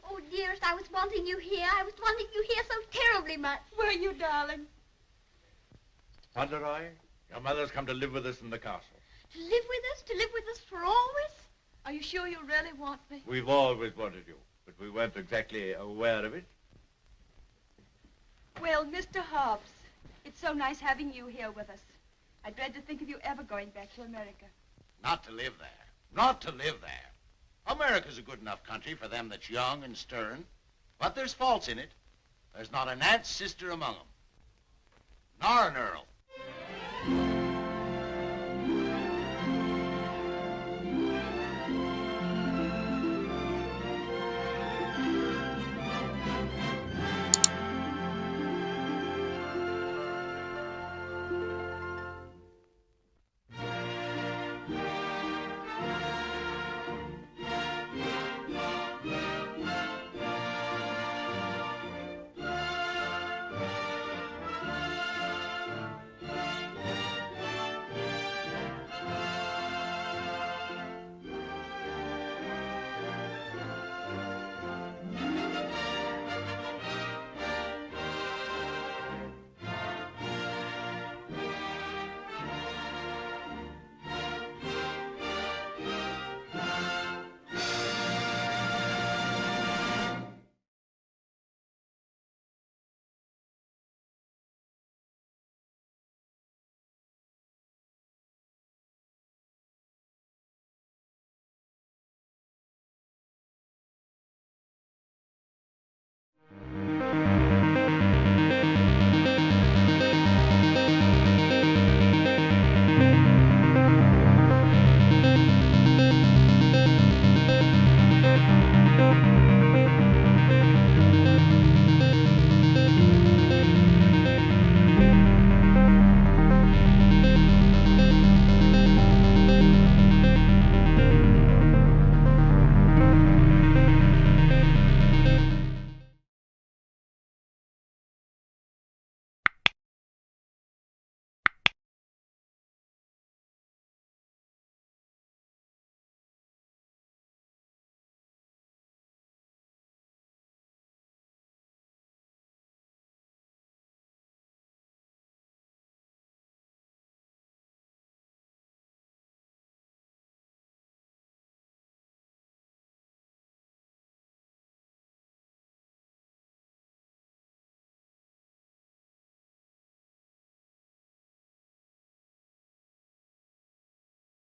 Oh, dearest, I was wanting you here. I was wanting you here so terribly much. Were you, darling? Fauntleroy, your mother's come to live with us in the castle. To live with us? To live with us for always? Are you sure you really want me? We've always wanted you, but we weren't exactly aware of it. Well, Mr. Hobbs, it's so nice having you here with us. I dread to think of you ever going back to America. Not to live there. Not to live there. America's a good enough country for them that's young and stern, but there's faults in it. There's not an aunt's sister among them. Nor an Earl.